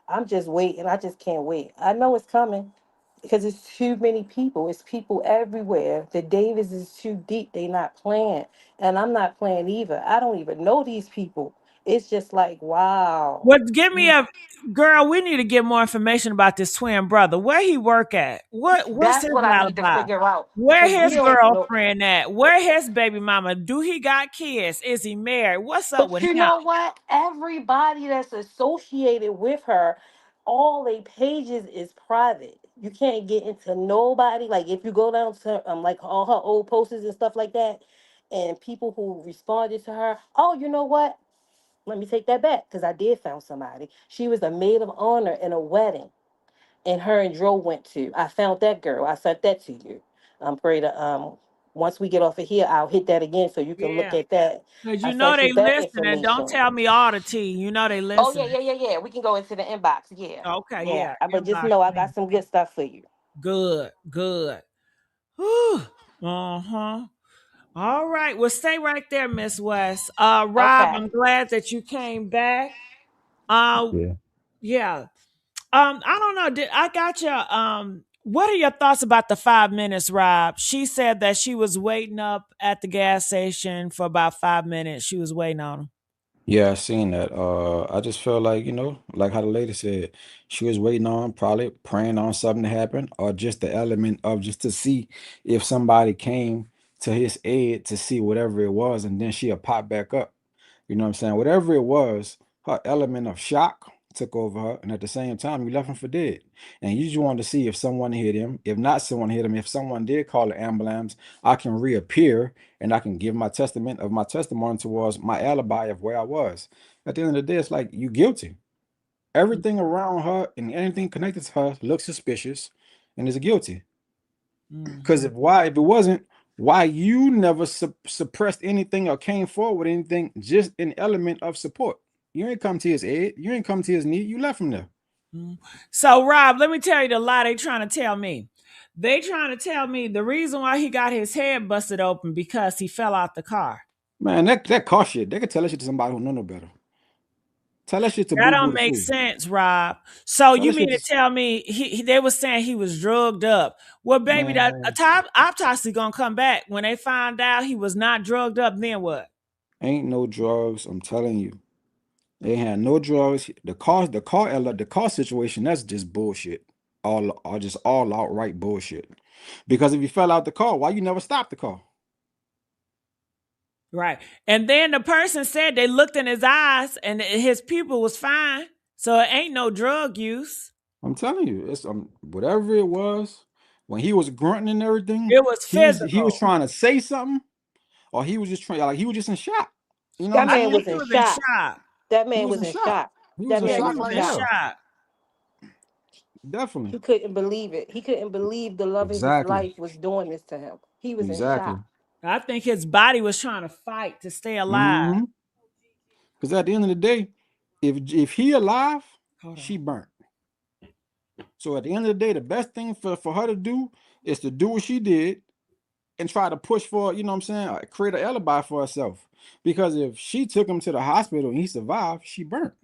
I'm just waiting. I just can't wait. I know it's coming because it's too many people. It's people everywhere. The Davis is too deep. They not playing, and I'm not playing either. I don't even know these people. It's just like, wow. What give me a girl, we need to get more information about this twin brother. Where he work at? What's That's his what I need to alibi? figure out Where because we his don't know. girlfriend at? Where his baby mama? Do he got kids? Is he married? What's up But with you him? know what? Everybody that's associated with her, all their pages is private. You can't get into nobody. Like if you go down to like all her old posts and stuff like that, and people who responded to her, oh, you know what? Let me take that back because I did found somebody. She was a maid of honor in a wedding, and her and Dro went to. I found that girl. I sent that to you. I'm pray to once we get off of here, I'll hit that again so you can look Yeah. at that. Cause I you know sent you they that listening. Don't information. tell me all the tea. You know they Oh yeah, listening. yeah, yeah, yeah. We can go into the inbox. Yeah, Okay, yeah. yeah. But just Inbox know I me. got some good stuff for you. Good, good. Whew. Uh-huh. All right. Well, stay right there, Miss West. Rob, Okay. I'm glad that you came back. Uh Yeah. yeah. I don't know. I got your what are your thoughts about the 5 minutes, Rob? She said that she was waiting up at the gas station for about 5 minutes. She was waiting on him. Yeah, I seen that. I just felt like, like how the lady said, she was waiting on, probably praying on something to happen, or just the element of just to see if somebody came to his aid to see whatever it was, and then she'll pop back up. You know what I'm saying? Whatever it was, her element of shock took over her, and at the same time, you left him for dead. And you just wanted to see if someone hit him. If not someone hit him, if someone did call the ambulance, I can reappear and I can give my testament of my testimony towards my alibi of where I was. At the end of the day, it's like you guilty. Everything around her and anything connected to her looks suspicious and is guilty. Because Mhm. if it wasn't, why you never suppressed anything or came forward with anything, just an element of support. You ain't come to his aid, you ain't come to his need, you left him there. Mhm. So, Rob, let me tell you the lie they trying to tell me. They trying to tell me the reason why he got his head busted open because he fell out the car. Man, that car shit, they could tell that shit to somebody who know no better. Tell that shit to That Boo Boo don't the make Fool. sense, Rob. So Tell you that shit mean to to tell me they was saying he was drugged up? Well, baby, that a man. top autopsy gonna come back when they find out he was not drugged up. Then what? Ain't no drugs, I'm telling you. They had no drugs. The car situation, that's just bullshit. Just all outright bullshit. Because if you fell out the car, why you never stopped the car? Right. And then the person said they looked in his eyes and his pupil was fine. So it ain't no drug use. I'm telling you, it's whatever it was, when he was grunting and everything, It was he was physical. trying to say something, or he was just trying, like, he was just in shock. You know what That I'm I man think saying? was he in was in shock. shock. That He man was was in in shock. shock. He was That in Yeah, man he was shock in was like in shock. hell. shock. Definitely. He couldn't believe it. He couldn't believe the love of his Exactly. life was doing this to him. He was in Exactly. shock. I think his body was trying to fight to stay alive. Mm-hmm. Because at the end of the day, if he alive, Hold on. she burnt. So at the end of the day, the best thing for her to do is to do what she did and try to push for, you know what I'm saying, create an alibi for herself. Because if she took him to the hospital and he survived, she burnt.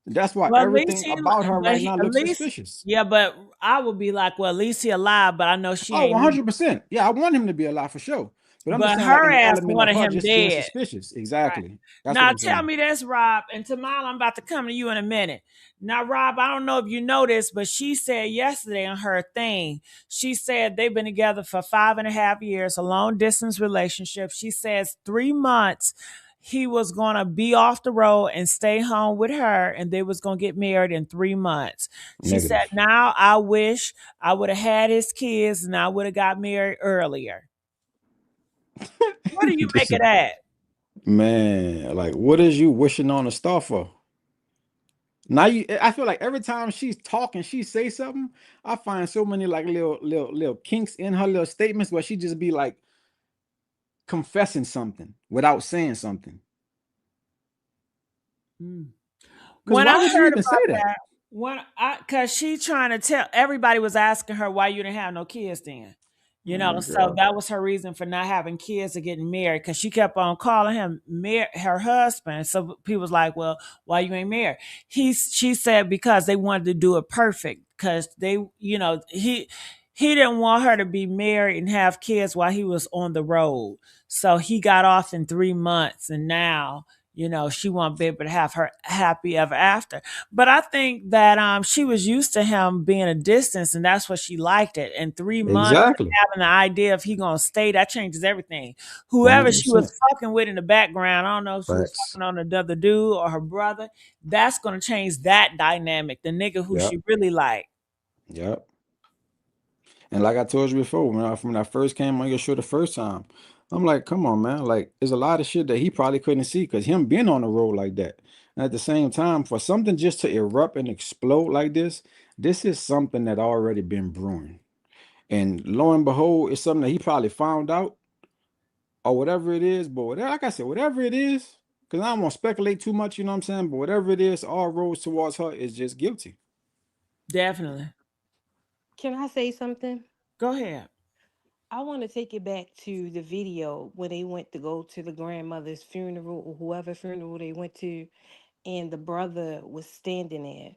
That's why Well, at least everything about her right now at looks least, suspicious. yeah, but I would be like, well, at least he alive, but I know she Oh, ain't either. 100%. Yeah, I want him to be alive for sure. But I'm just But saying, like, her in the ass element of wanted her him just being dead. suspicious. Right. Exactly. That's what Now I'm tell saying. me this, Rob, and Tamala, I'm about to come to you in a minute. Now, Rob, I don't know if you know this, but she said yesterday on her thing, she said they've been together for 5.5 years, a long distance relationship. She says 3 months he was gonna be off the road and stay home with her, and they was gonna get married in 3 months. She said, Negative. now I wish I would have had his kids and I would have got married earlier. What do you make Just of that? man, like, what is you wishing on a star for? Now I feel like every time she's talking, she say something. I find so many like little kinks in her little statements where she just be like confessing something without saying something. Mm. Because When I why would you heard even say about that? that, cause she trying to tell everybody was asking her why you didn't have no kids then. So Girl. that was her reason for not having kids or getting married because she kept on calling him her husband. So people was like, well, why you ain't married? She said because they wanted to do it perfect because he didn't want her to be married and have kids while he was on the road. So he got off in 3 months and now she won't be able to have her happy ever after. But I think that she was used to him being a distance, and that's what she liked it. And 3 months Exactly. having the idea if he gonna stay, that changes everything. Whoever she was 100%. fucking with in the background, I don't know if she was Facts. fucking on another dude or her brother. That's gonna change that dynamic. The nigga who Yep. she really liked. Yep. And like I told you before, when I first came on your show the first time, I'm like, come on, man. Like, there's a lot of shit that he probably couldn't see because him being on the road like that. And at the same time, for something just to erupt and explode like this is something that already been brewing. And lo and behold, it's something that he probably found out or whatever it is. But whatever, like I said, whatever it is, because I don't want to speculate too much, you know what I'm saying? But whatever it is, all roads towards her is just guilty. Definitely. Can I say something? Go ahead. I want to take it back to the video when they went to go to the grandmother's funeral or whoever funeral they went to, and the brother was standing there,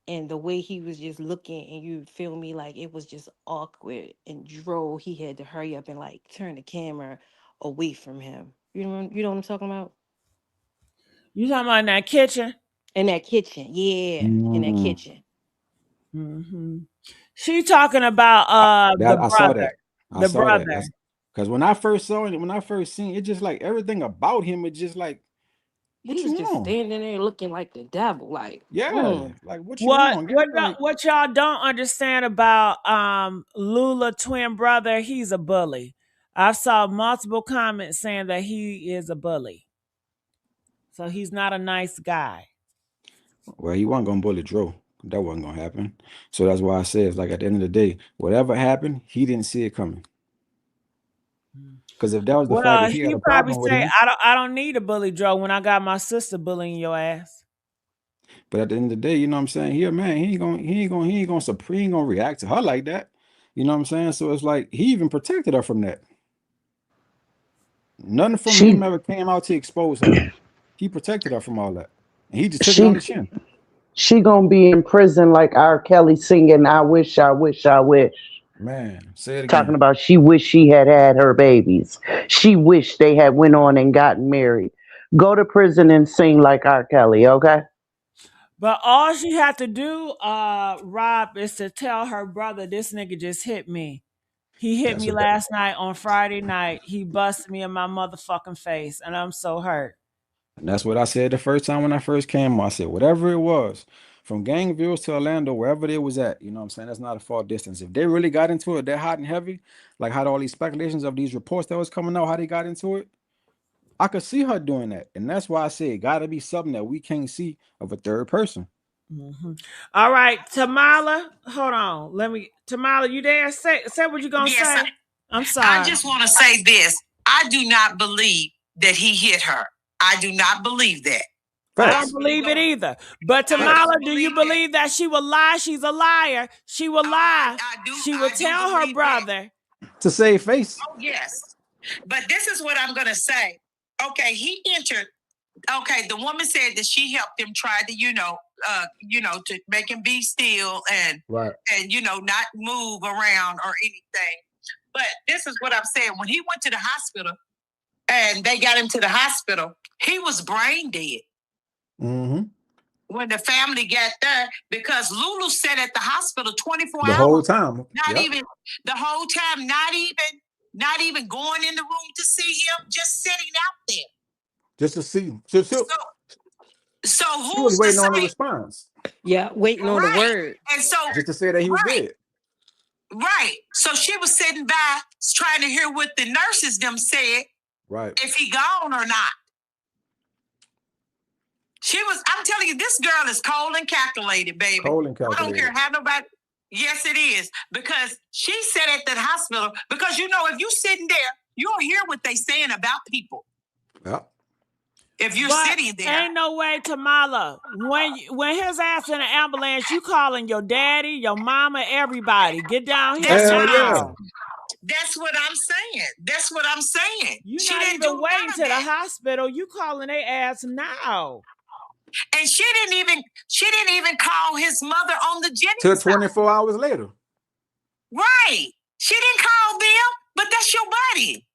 and the way he was just looking, and you feel me, like it was just awkward and droll. He had to hurry up and like turn the camera away from him. You know what I'm talking about? You talking about in that kitchen? In that kitchen, yeah, in that Mm. kitchen. Hmm. She talking about the That I saw brother. that. I The saw that. brother. That's because when I first saw it, when I first seen it, just like everything about him, it just like, He what was you just want? standing there looking like the devil, like, Yeah, like what you What want, what girl? y'all- Like, what y'all don't understand about Lula twin brother? He's a bully. I saw multiple comments saying that he is a bully. So he's not a nice guy. well, he wasn't gonna bully Dro. That wasn't gonna happen. So that's why I said, it's like at the end of the day, whatever happened, he didn't see it coming. Because if that was the fact, Well, if he had he a probably problem with say, him, I don't need a bully Joe when I got my sister bullying your ass. but at the end of the day, you know what I'm saying? He a man, he ain't gonna react to her like that. You know what I'm saying? So it's like he even protected her from that. Nothing from him She ever came out to expose her. He protected her from all that. And he just took it on she the chin. she gonna be in prison like R. Kelly singing "I wish, I wish, I wish." Man, say it Talking again. about she wished she had her babies. She wished they had went on and gotten married. Go to prison and sing like R. Kelly, okay? But all she had to do, Rob, is to tell her brother, this nigga just hit me. He hit That's me what that, last night on Friday night. He busted me in my motherfucking face, and I'm so hurt. and that's what I said the first time when I first came. I said, whatever it was, from Gainesville to Orlando, wherever they was at, you know what I'm saying? That's not a far distance. If they really got into it, they're hot and heavy, like how all these speculations of these reports that was coming out, how they got into it. I could see her doing that. And that's why I say it gotta be something that we can't see of a third person. Mm-hmm. All right, Tamala, hold on. Tamala, you there? Say what you gonna Yes, say. I'm I sorry. just want to say this. I do not believe that he hit her. I do not believe that. I don't Facts. believe it either. But Tamala, do you believe that she will lie? She's a liar. She will lie. I do. She will I do tell her believe that. brother. To save face. Oh, yes. But this is what I'm going to say. Okay, he entered. Okay, the woman said that she helped him try to, to make him be still and Right. and not move around or anything. But this is what I'm saying. When he went to the hospital and they got him to the hospital, he was brain dead. Mm-hmm. When the family got there, because Lulu sat at the hospital 24 The hours. whole time. Not even the whole time, not even going in the room to see him, just sitting out there. Just to see. So She who's was waiting to on a say? response. Yeah, waiting on the Right. word. And so Just to say that he was dead. Right. So she was sitting by trying to hear what the nurses them said. Right. If he gone or not. I'm telling you, this girl is cold and calculated, baby. Cold and calculated. I don't care how nobody. Yes, it is. Because she sat at that hospital. Because if you sitting there, you'll hear what they saying about people. Yeah. If you're sitting there. Ain't no way, Tamala. When his ass in the ambulance, you calling your daddy, your mama, everybody. Get down here now. Yeah. That's what I'm saying. That's what I'm saying. You're not even waiting to the hospital. You calling their ass now. And she didn't even call his mother on the Jennings Till side. 24 hours later. Right. She didn't call them, but that's your buddy.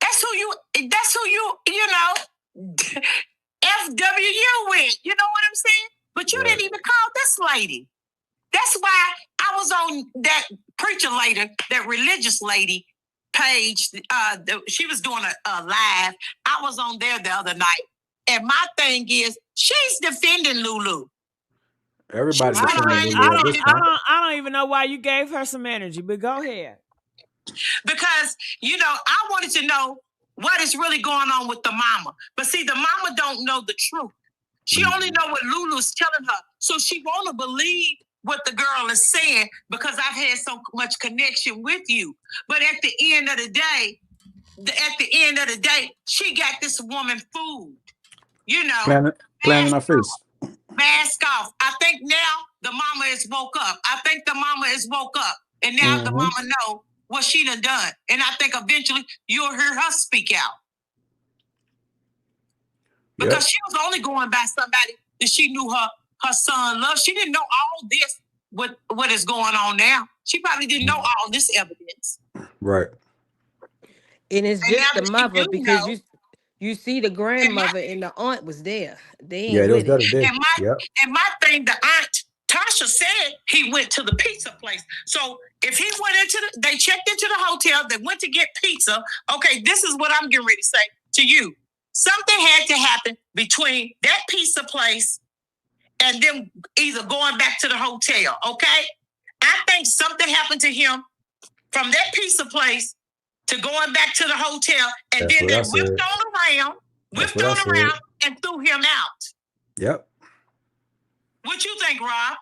That's who you FWU with. You know what I'm saying? But you didn't even call this lady. That's why I was on that preacher later, that religious lady page. She was doing a live. I was on there the other night. And my thing is, she's defending Lulu. Everybody's defending Lulu at this point. I don't even know why you gave her some energy, but go ahead. Because, I wanted to know what is really going on with the mama. But see, the mama don't know the truth. She only know what Lulu's telling her. So she want to believe what the girl is saying because I've had so much connection with you. But at the end of the day, she got this woman food. Playing in her face. Mask off. I think now the mama is woke up. And now the mama know what she done. And I think eventually you'll hear her speak out. Because she was only going by somebody that she knew her son loved. She didn't know all this, what is going on now. She probably didn't know all this evidence. Right. And it's just the mother because you see the grandmother and the aunt was there. They ain't with it. And my thing, the aunt Tasha said he went to the pizza place. So if he went they checked into the hotel, they went to get pizza. Okay, this is what I'm getting ready to say to you. Something had to happen between that pizza place and them either going back to the hotel. Okay, I think something happened to him from that pizza place to going back to the hotel, and then they whipped on around and threw him out. Yep. What you think, Rob?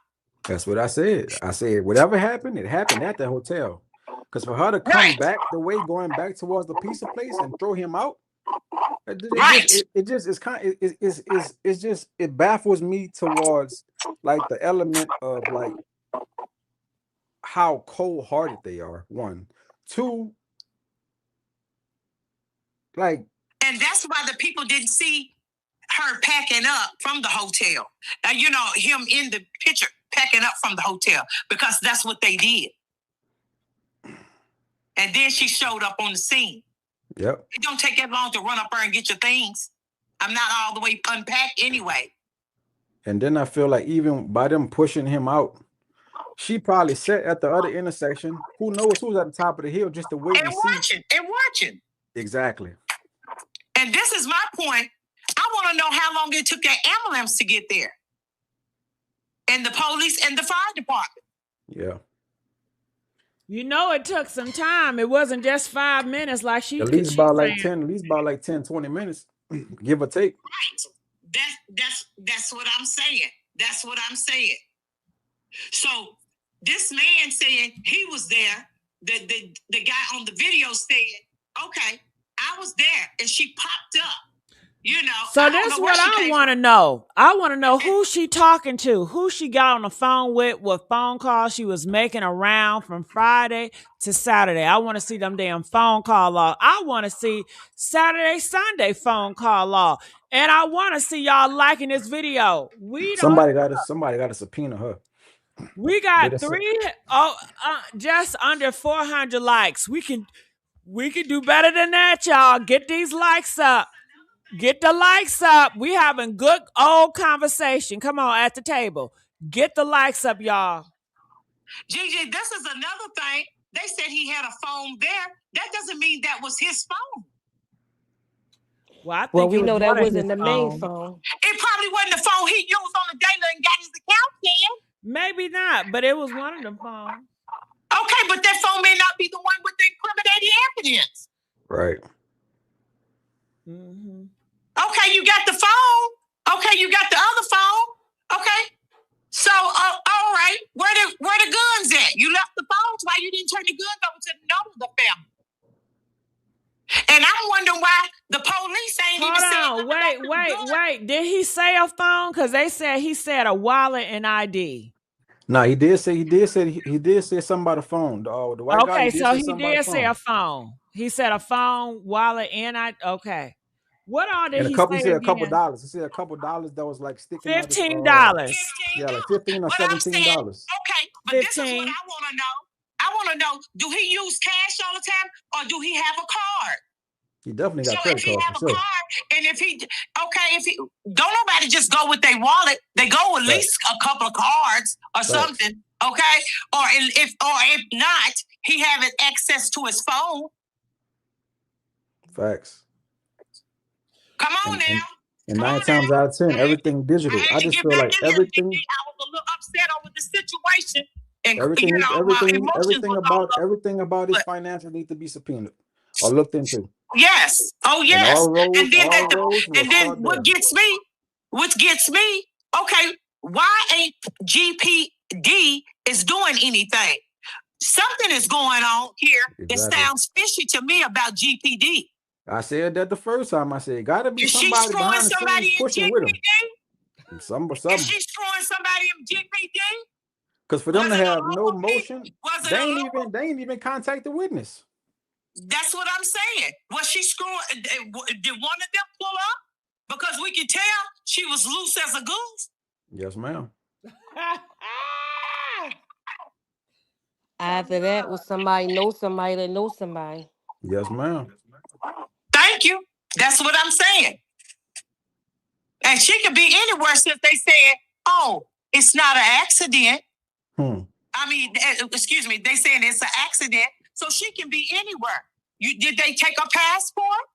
That's what I said. I said whatever happened, it happened at the hotel. Because for her to come back the way going back towards the pizza place and throw him out, it baffles me towards like the element of like how cold-hearted they are. 1, 2, like, and that's why the people didn't see her packing up from the hotel. Him in the picture packing up from the hotel because that's what they did. And then she showed up on the scene. Yep. It don't take that long to run up there and get your things. I'm not all the way unpacked anyway. And then I feel like even by them pushing him out, she probably sat at the other intersection. Who knows who's at the top of the hill just to wait and see. And watching. Exactly. And this is my point. I want to know how long it took that ambulance to get there. And the police and the fire department. Yeah. You know, it took some time. It wasn't just 5 minutes like At least about like 10, 20 minutes, give or take. Right. That's what I'm saying. That's what I'm saying. So this man saying he was there, the guy on the video saying, okay, I was there, and she popped up. You know. So that's what I want to know. I want to know who she talking to, who she got on the phone with, what phone calls she was making around from Friday to Saturday. I want to see them damn phone call log. I want to see Saturday, Sunday phone call log. And I want to see y'all liking this video. Somebody got to subpoena her. We got just under 400 likes. We can do better than that, y'all. Get these likes up. Get the likes up. We having good old conversation. Come on, at the table. Get the likes up, y'all. Gigi, this is another thing. They said he had a phone there. That doesn't mean that was his phone. Well, we know that wasn't the main phone. It probably wasn't the phone he used on the daily and got his account in. Maybe not, but it was one of them phones. Okay, but that phone may not be the one with the incriminating evidence. Right. Mm-hmm. Okay, you got the phone. Okay, you got the other phone. Okay. So, all right, where the guns at? You left the phones. Why you didn't turn the guns over to the family? And I'm wondering why the police ain't even saying. Hold on, wait. Did he say a phone? Because they said he said a wallet and ID. No, he did say something about a phone. The white guy. Okay, so he did say a phone. He said a phone, wallet, and ID. Okay. What all did he say? He said a couple dollars. He said a couple dollars that was like sticking out. $15. Yeah, like $15 or $17. Okay, but this is what I want to know. I want to know: do he use cash all the time, or do he have a card? He definitely got credit cards for sure. And if he don't nobody just go with their wallet. They go with at least a couple of cards or something. Okay, or if not, he having access to his phone. Facts. Come on now. And 9 times out of 10, everything digital. I just feel like everything. I was a little upset over the situation. And everything about his finances need to be subpoenaed or looked into. Yes. Oh yes. And then what gets me? Okay, why ain't GPD is doing anything? Something is going on here. Exactly. It sounds fishy to me about GPD. I said that the first time. I said, gotta be somebody behind the scenes pushing with him. Something. Is she screwing somebody in GPD? Because for them to have no motion, they ain't even contact the witness. That's what I'm saying. Was she screwing? Did one of them pull up? Because we can tell she was loose as a goose. Yes, ma'am. After that was somebody that knows somebody. Yes, ma'am. Thank you. That's what I'm saying. And she could be anywhere since they said, oh, it's not an accident. I mean, excuse me, they saying it's an accident. So she can be anywhere. Did they take a passport?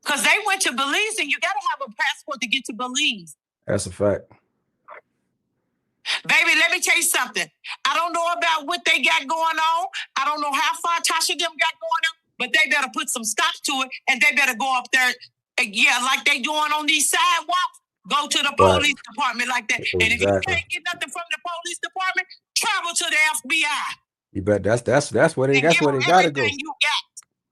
Because they went to Belize and you got to have a passport to get to Belize. That's a fact. Baby, let me tell you something. I don't know about what they got going on. I don't know how far Tasha them got going on, but they better put some stop to it and they better go up there, like they doing on these sidewalks. Go to the police department like that. Exactly. And if you can't get nothing from the police department, travel to the FBI. You bet that's where they gotta go.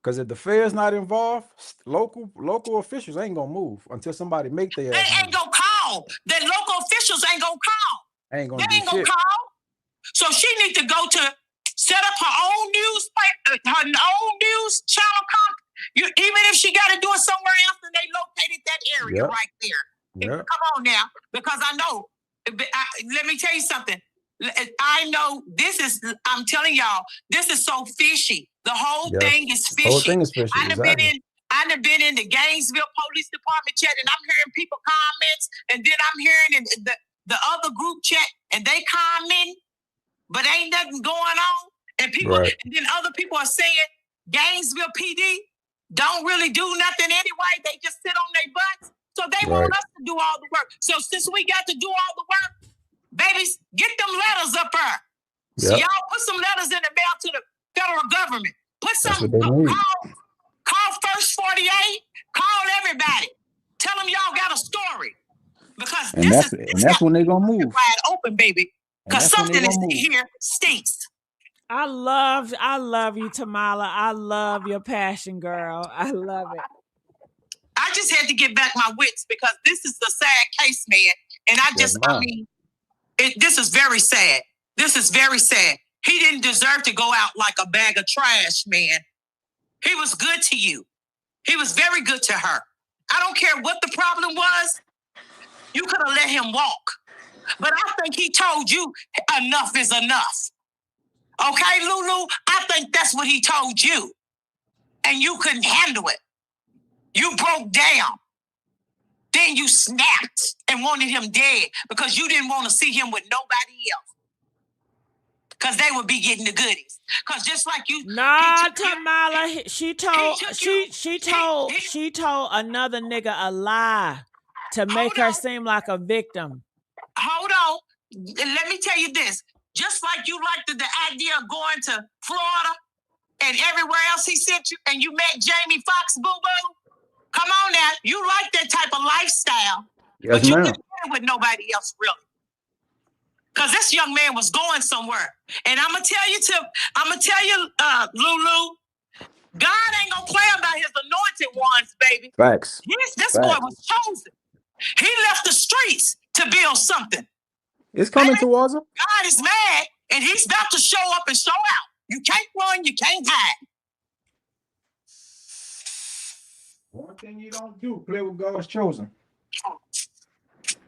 Because if the fair's not involved, local officials ain't gonna move until somebody make their ass. They ain't gonna call. The local officials ain't gonna call. They ain't gonna call. So she need to go to set up her own news channel. Even if she got to do it somewhere else, and they located that area right there. Yep. Come on now, because I know. Let me tell you something. I know this is, I'm telling y'all, this is so fishy. The whole Yeah. thing is fishy. The whole thing is fishy. I done been in the Gainesville Police Department chat, and I'm hearing people comments, and then I'm hearing in the other group chat, and they comment, but ain't nothing going on. And people, Right. and then other people are saying Gainesville PD don't really do nothing anyway. They just sit on their butts. So they want us to do all the work. So since we got to do all the work, babies, get them letters up there. So y'all put some letters in the mail to the federal government. Put That's some, what they need. call First 48, call everybody. Tell them y'all got a story. Because that's when they gonna move. Wide open, baby. Because something is here stinks. I love you, Tamala. I love your passion, girl. I love it. I just had to get back my wits because this is the sad case, man. And I mean, this is very sad. This is very sad. He didn't deserve to go out like a bag of trash, man. He was good to you. He was very good to her. I don't care what the problem was. You could have let him walk. But I think he told you enough is enough. Okay, Lulu? I think that's what he told you. And you couldn't handle it. You broke down. Then you snapped and wanted him dead because you didn't want to see him with nobody else. Because they would be getting the goodies. Because just like you... Nah, Tamala, she told another nigga a lie to make her seem like a victim. Hold on. Let me tell you this. Just like you liked the idea of going to Florida and everywhere else he sent you, and you met Jamie Foxx, boo-boo. Come on now. You like that type of lifestyle. Yes, but you ma'am. couldn't get it with nobody else, really. Because this young man was going somewhere. And I'm going to tell you, Lulu, God ain't going to play about his anointed ones, baby. Facts. This boy was chosen. He left the streets to build something. It's coming towards him. God is mad, and he's about to show up and show out. You can't run, you can't hide. One thing you don't do, play with God's chosen.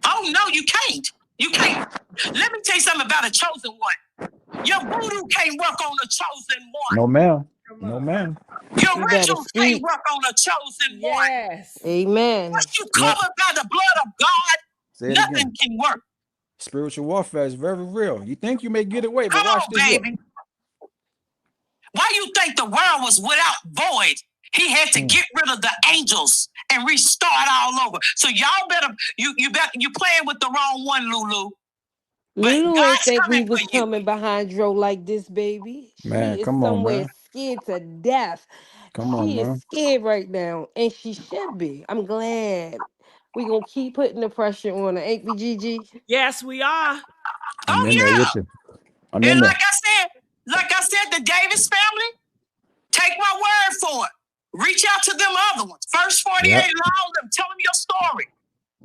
Oh, no, you can't. You can't. Let me tell you something about a chosen one. Your voodoo can't work on a chosen one. No, ma'am. No, ma'am. Your rituals can't work on a chosen one. Amen. Once you covered by the blood of God, nothing can work. Spiritual warfare is very real. You think you may get away, but watch this, baby. Why you think the world was without void? He had to get rid of the angels and restart all over. So y'all better you playing with the wrong one, Lulu. Lulu ain't think we was coming behind Dro like this, baby. Man, she is come on, somewhere man. scared to death. Come on, she man. is scared right now, and she should be. I'm glad. We gonna keep putting the pressure on her, ain't we, Gigi? Yes, we are. I'm in there with you. I'm and in there. like I said, the Davis family, take my word for it. Reach out to them other ones. First 48, allow them. Tell them your story.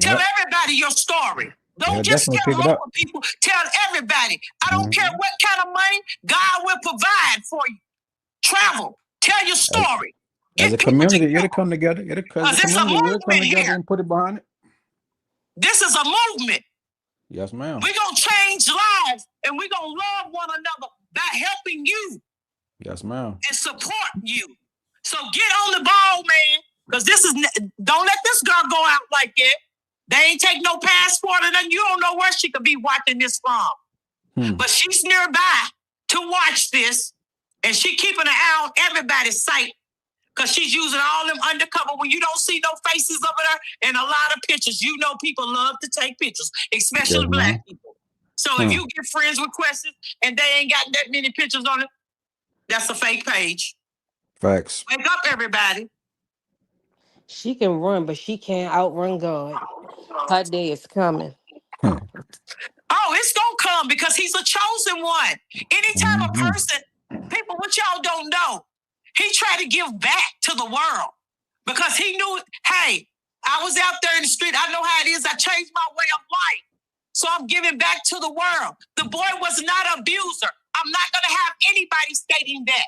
Tell everybody your story. Don't just tell local people. Tell everybody. I don't care what kind of money, God will provide for you. Travel. Tell your story. As a community, it'll come together. As a community, we'll come together here. and put it behind it. This is a movement. Yes, ma'am. We're going to change lives, and we're going to love one another by helping you. Yes, ma'am. And support you. So get on the ball, man. Because don't let this girl go out like that. They ain't take no passport or nothing. You don't know where she could be watching this from. But she's nearby to watch this. And she keeping an eye on everybody's sight. Because she's using all them undercover. When you don't see no faces over there and a lot of pictures, you know people love to take pictures, especially black people. So if you get friends requests and they ain't got that many pictures on it, that's a fake page. Facts. Wake up, everybody. She can run, but she can't outrun God. Her day is coming. Oh, it's gonna come because he's a chosen one. Anytime a person, people, what y'all don't know, he tried to give back to the world because he knew, hey, I was out there in the street. I know how it is. I changed my way of life. So I'm giving back to the world. The boy was not an abuser. I'm not going to have anybody stating that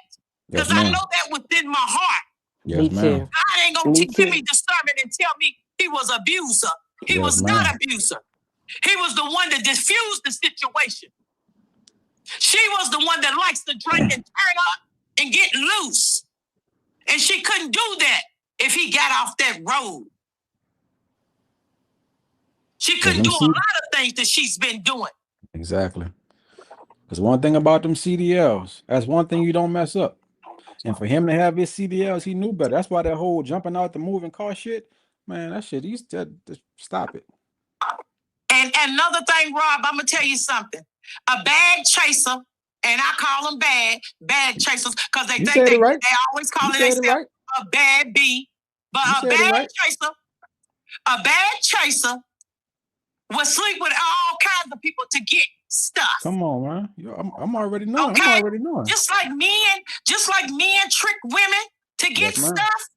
because I know that within my heart. Yes, ma'am. God ain't going to give me discernment and tell me he was an abuser. He was not an abuser. He was the one that diffused the situation. She was the one that likes to drink and turn up and get loose. And she couldn't do that if he got off that road. She couldn't do a lot of things that she's been doing. Exactly. Because one thing about them CDLs, that's one thing you don't mess up. And for him to have his CDLs, he knew better. That's why that whole jumping out the moving car shit, man, that shit, he's stop it. And another thing, Rob, I'm going to tell you something. A bad chaser, and I call them bad chasers, because they think they always call it themselves a bad B. But a bad chaser will sleep with all kinds of people to get stuff. Come on, man. I'm already knowing. Okay? I'm already knowing. Just like men trick women to get stuff.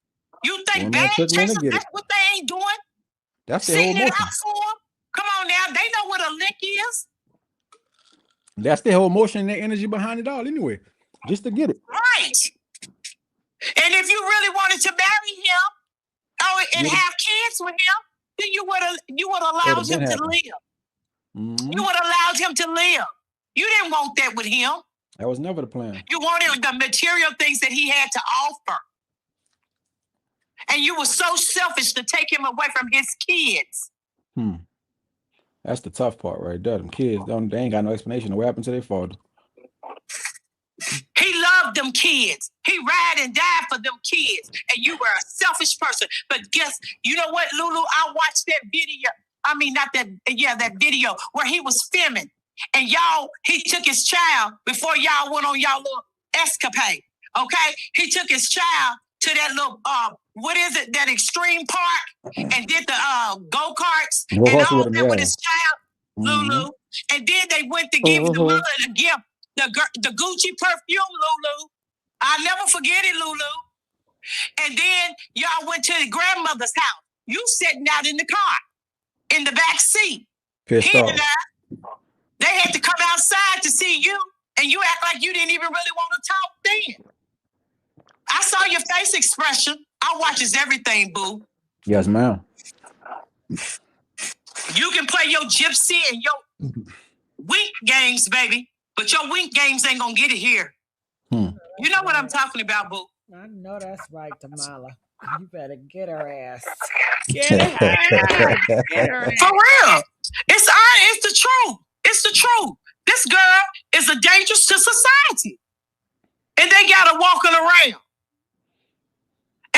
You think bad chasers, that's what they ain't doing? That's the whole motion. Come on now, they know what a lick is. That's the whole motion and the energy behind it all anyway, just to get it. Right. And if you really wanted to marry him and have kids with him, then you would allow him to live. Mm-hmm. You would allow him to live. You didn't want that with him. That was never the plan. You wanted the material things that he had to offer. And you were so selfish to take him away from his kids. That's the tough part right there. Them kids, they ain't got no explanation of what happened to their father. He loved them kids. He ride and died for them kids. And you were a selfish person. But you know what, Lulu? I watched that video. I mean, that video where he was filming. And he took his child before y'all went on y'all little escapade. Okay? He took his child to that little, that extreme park and did the go-karts and all that with his child, Lulu. And then they went to give the mother a gift, the Gucci perfume, Lulu. I'll never forget it, Lulu. And then y'all went to the grandmother's house. You sitting out in the car, in the back seat. Pissed off. They had to come outside to see you, and you act like you didn't even really want to talk then. I saw your face expression. I watches everything, boo. Yes, ma'am. You can play your gypsy and your wink games, baby, but your wink games ain't gonna get it here. You know what I'm talking about, boo. I know that's right, Tamala. You better get her ass. Get her. Get her ass. For real. It's the truth. It's the truth. This girl is a danger to society. And they got her walking around.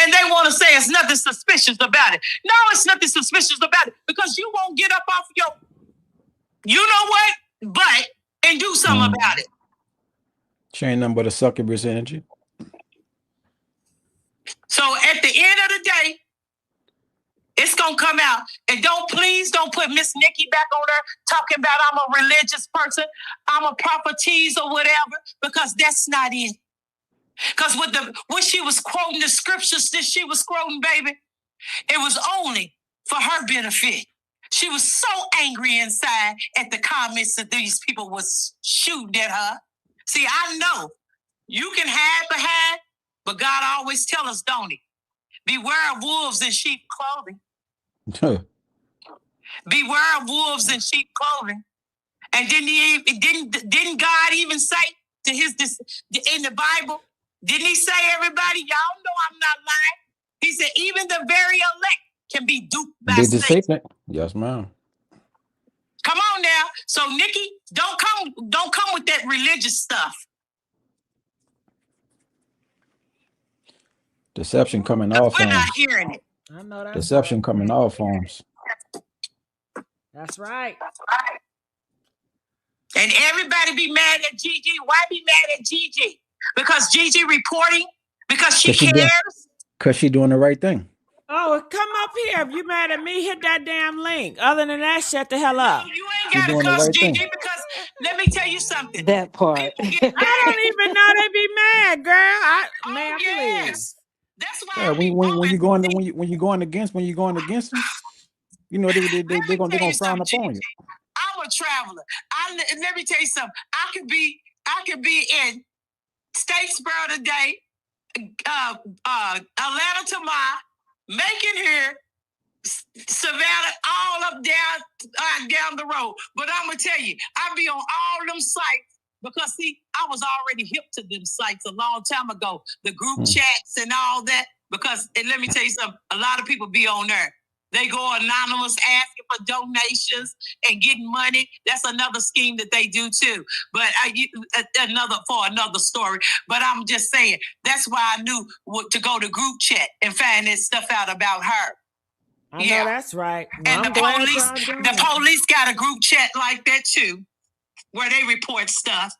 And they want to say it's nothing suspicious about it. No, it's nothing suspicious about it. Because you won't get up off your, you know what, butt and do something about it. She ain't nothing but a succubus energy. So at the end of the day, it's going to come out. And please don't put Miss Nikki back on there talking about I'm a religious person, I'm a prophetess or whatever, because that's not it. Because when she was quoting the scriptures that she was quoting, baby, it was only for her benefit. She was so angry inside at the comments that these people was shooting at her. See, I know you can hide behind, but God always tells us, don't he? Beware of wolves in sheep clothing. Beware of wolves in sheep clothing. And didn't God even say to in the Bible? Didn't he say, everybody, y'all know I'm not lying? He said, even the very elect can be duped by Satan. Yes, ma'am. Come on now. So, Nikki, don't come with that religious stuff. Deception coming in all forms. We're not hearing it. I know that's Deception right. coming in all forms. That's right. And everybody be mad at Gigi. Why be mad at Gigi? Because Gigi reporting? Because she cares? Because she doing the right thing. Oh, come up here. If you mad at me, hit that damn link. Other than that, shut the hell up. No, you ain't got to cuss Gigi because let me tell you something. That part. I don't even know they be mad, girl. Man, please. That's why when you going against them, you know they're gonna frown upon you. I'm a traveler. Let me tell you something. I could be in Statesboro today, Atlanta tomorrow, Macon here, Savannah, all up down the road. But I'm gonna tell you, I be on all them sites Because see, I was already hip to them sites a long time ago, the group chats and all that. Because and let me tell you something, a lot of people be on there. They go anonymous asking for donations and getting money. That's another scheme that they do too. But another story. But I'm just saying, that's why I knew to go to group chat and find this stuff out about her. I know that's right. Well, And I'm glad y'all doing the police got a group chat like that too, where they report stuff.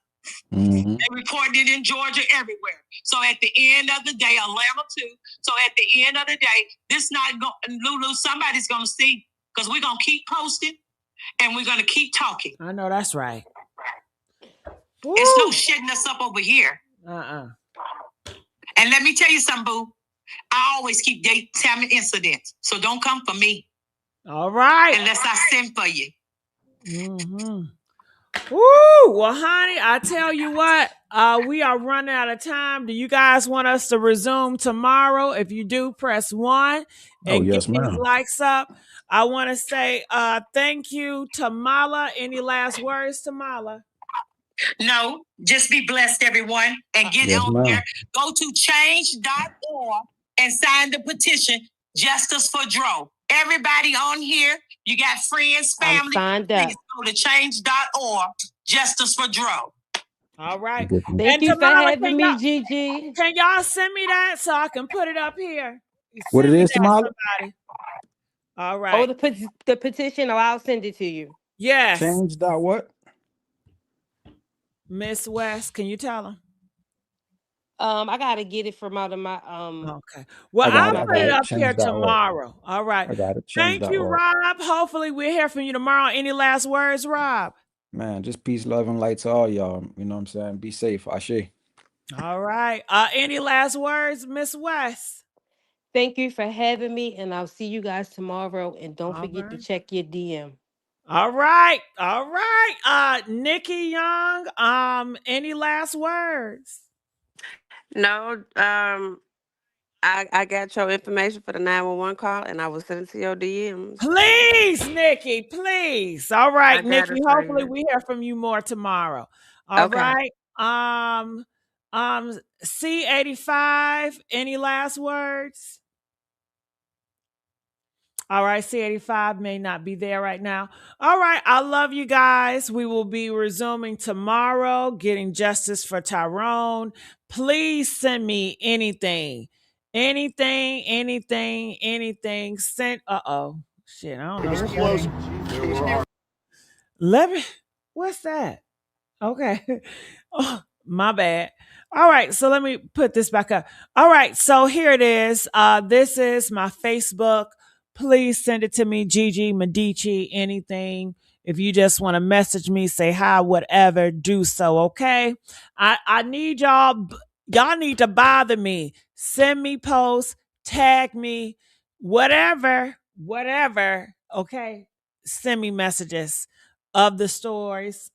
Mm-hmm. They reported it in Georgia, everywhere. So at the end of the day, Atlanta too. So at the end of the day, this not Lulu, somebody's gonna see, because we're gonna keep posting and we're gonna keep talking. I know that's right. It's no shitting us up over here. And let me tell you something, boo. I always keep telling incidents. So don't come for me. All right. Unless I send for you. Mm-hmm. Woo! Well, honey, I tell you what, we are running out of time. Do you guys want us to resume tomorrow? If you do, press 1 and yes, get these ma'am. likes up. I want to say thank you to Mala. Any last words to Mala? No, just be blessed, everyone, and get on there. Go to change.org and sign the petition, Justice for Dro. Everybody on here, you got friends, family, please go to change.org, Justice for Dro. All right. Thank you for having me, Gigi. Can y'all send me that so I can put it up here? What it Send me is, that, Tamala? somebody. All right. Oh, the petition, or I'll send it to you. Yes. Change that what? Miss West, can you tell them? I gotta get it from out of my Okay. Well, I'll put it up here Change.org. tomorrow. All right. I got it. Thank you, Change.org. Rob. Hopefully we'll hear from you tomorrow. Any last words, Rob? Man, just peace, love, and light to all y'all. You know what I'm saying? Be safe. Ashe. All right. Any last words, Miss West? Thank you for having me, and I'll see you guys tomorrow. And don't forget to check your DM. All right. All right. Nikki Young, any last words? No, I got your information for the 911 call, and I will send it to your DMs. Please, Nikki, please. All right, Nikki. Hopefully we hear from you more tomorrow. All right. C85, any last words? All right, C85 may not be there right now. All right, I love you guys. We will be resuming tomorrow, getting justice for Tyrone. Please send me anything. Anything. Send, shit, I don't know. It was close. It was near. Let me, what's that? Okay. Oh, my bad. All right, so let me put this back up. All right, so here it is. This is my Facebook. Please send it to me, Gigi Medici, anything. If you just want to message me, say hi, whatever, do so, okay? I need y'all need to bother me. Send me posts, tag me, whatever, okay? Send me messages of the stories,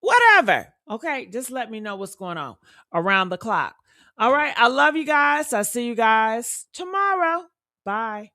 whatever. Okay, just let me know what's going on around the clock. All right, I love you guys. I'll see you guys tomorrow. Bye.